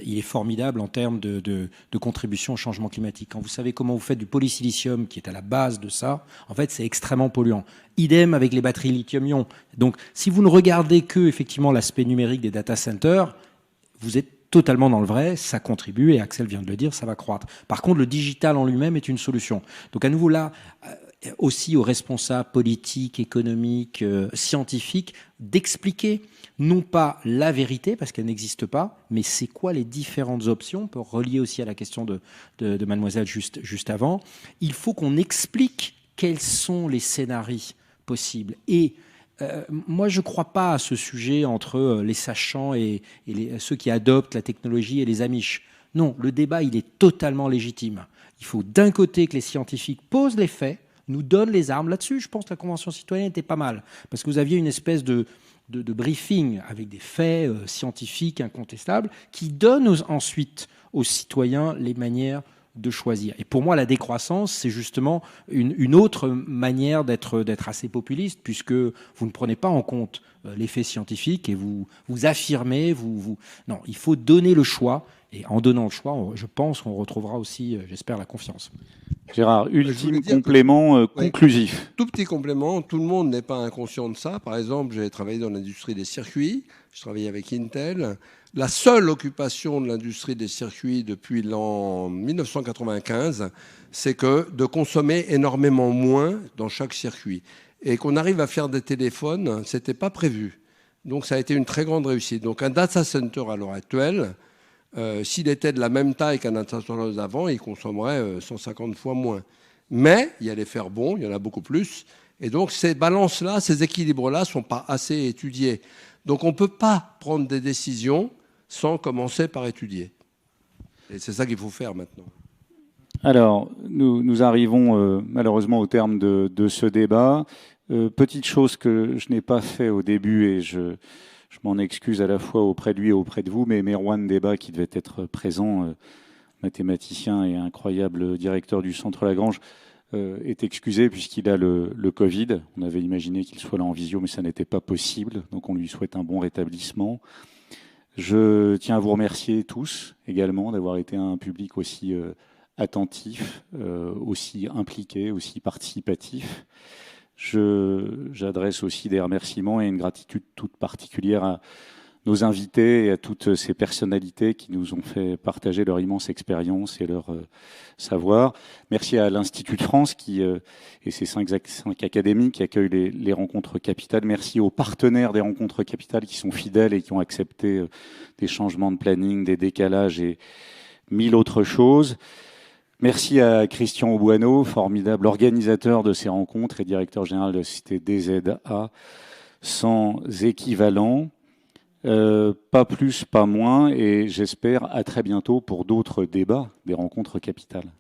il est formidable en termes de contribution au changement climatique. Quand vous savez comment vous faites du polysilicium, qui est à la base de ça, en fait, c'est extrêmement polluant. Idem avec les batteries lithium-ion. Donc, si vous ne regardez que effectivement l'aspect numérique des data centers, vous êtes totalement dans le vrai, ça contribue, et Axel vient de le dire, ça va croître. Par contre, le digital en lui-même est une solution. Donc à nouveau là, aussi aux responsables politiques, économiques, scientifiques, d'expliquer non pas la vérité, parce qu'elle n'existe pas, mais c'est quoi les différentes options, pour relier aussi à la question de mademoiselle juste avant. Il faut qu'on explique quels sont les scénarios possibles. Et moi, je ne crois pas à ce sujet entre les sachants et ceux qui adoptent la technologie et les amiches. Non, le débat, il est totalement légitime. Il faut d'un côté que les scientifiques posent les faits, nous donne les armes là-dessus. Je pense que la Convention citoyenne était pas mal, parce que vous aviez une espèce de briefing avec des faits scientifiques incontestables qui donnent ensuite aux citoyens les manières de choisir. Et pour moi, la décroissance, c'est justement une autre manière d'être assez populiste, puisque vous ne prenez pas en compte les faits scientifiques et vous affirmez, non, il faut donner le choix. Et en donnant le choix, je pense qu'on retrouvera aussi, j'espère, la confiance. Gérard, ultime complément conclusif. Tout petit complément, tout le monde n'est pas inconscient de ça. Par exemple, j'ai travaillé dans l'industrie des circuits, je travaillais avec Intel. La seule occupation de l'industrie des circuits depuis l'an 1995, c'est que de consommer énormément moins dans chaque circuit. Et qu'on arrive à faire des téléphones, ce n'était pas prévu. Donc ça a été une très grande réussite. Donc un data center à l'heure actuelle, s'il était de la même taille qu'un data center d'avant, il consommerait 150 fois moins. Mais il y a les fer bons, il y en a beaucoup plus. Et donc ces balances-là, ces équilibres-là ne sont pas assez étudiés. Donc on ne peut pas prendre des décisions sans commencer par étudier. Et c'est ça qu'il faut faire maintenant. Alors, nous arrivons malheureusement au terme de ce débat. Petite chose que je n'ai pas fait au début, et je m'en excuse à la fois auprès de lui et auprès de vous, mais Merwan Deba, qui devait être présent, mathématicien et incroyable directeur du Centre Lagrange, est excusé puisqu'il a le Covid. On avait imaginé qu'il soit là en visio, mais ça n'était pas possible. Donc on lui souhaite un bon rétablissement. Je tiens à vous remercier tous également d'avoir été un public aussi attentif, aussi impliqué, aussi participatif. J'adresse aussi des remerciements et une gratitude toute particulière à nos invités et à toutes ces personnalités qui nous ont fait partager leur immense expérience et leur savoir. Merci à l'Institut de France et ses 5 académies qui accueillent les rencontres capitales. Merci aux partenaires des rencontres capitales qui sont fidèles et qui ont accepté des changements de planning, des décalages et 1000 autres choses. Merci à Christian Auboineau, formidable organisateur de ces rencontres et directeur général de la société DZA, sans équivalent. Pas plus, pas moins, et j'espère à très bientôt pour d'autres débats des rencontres capitales.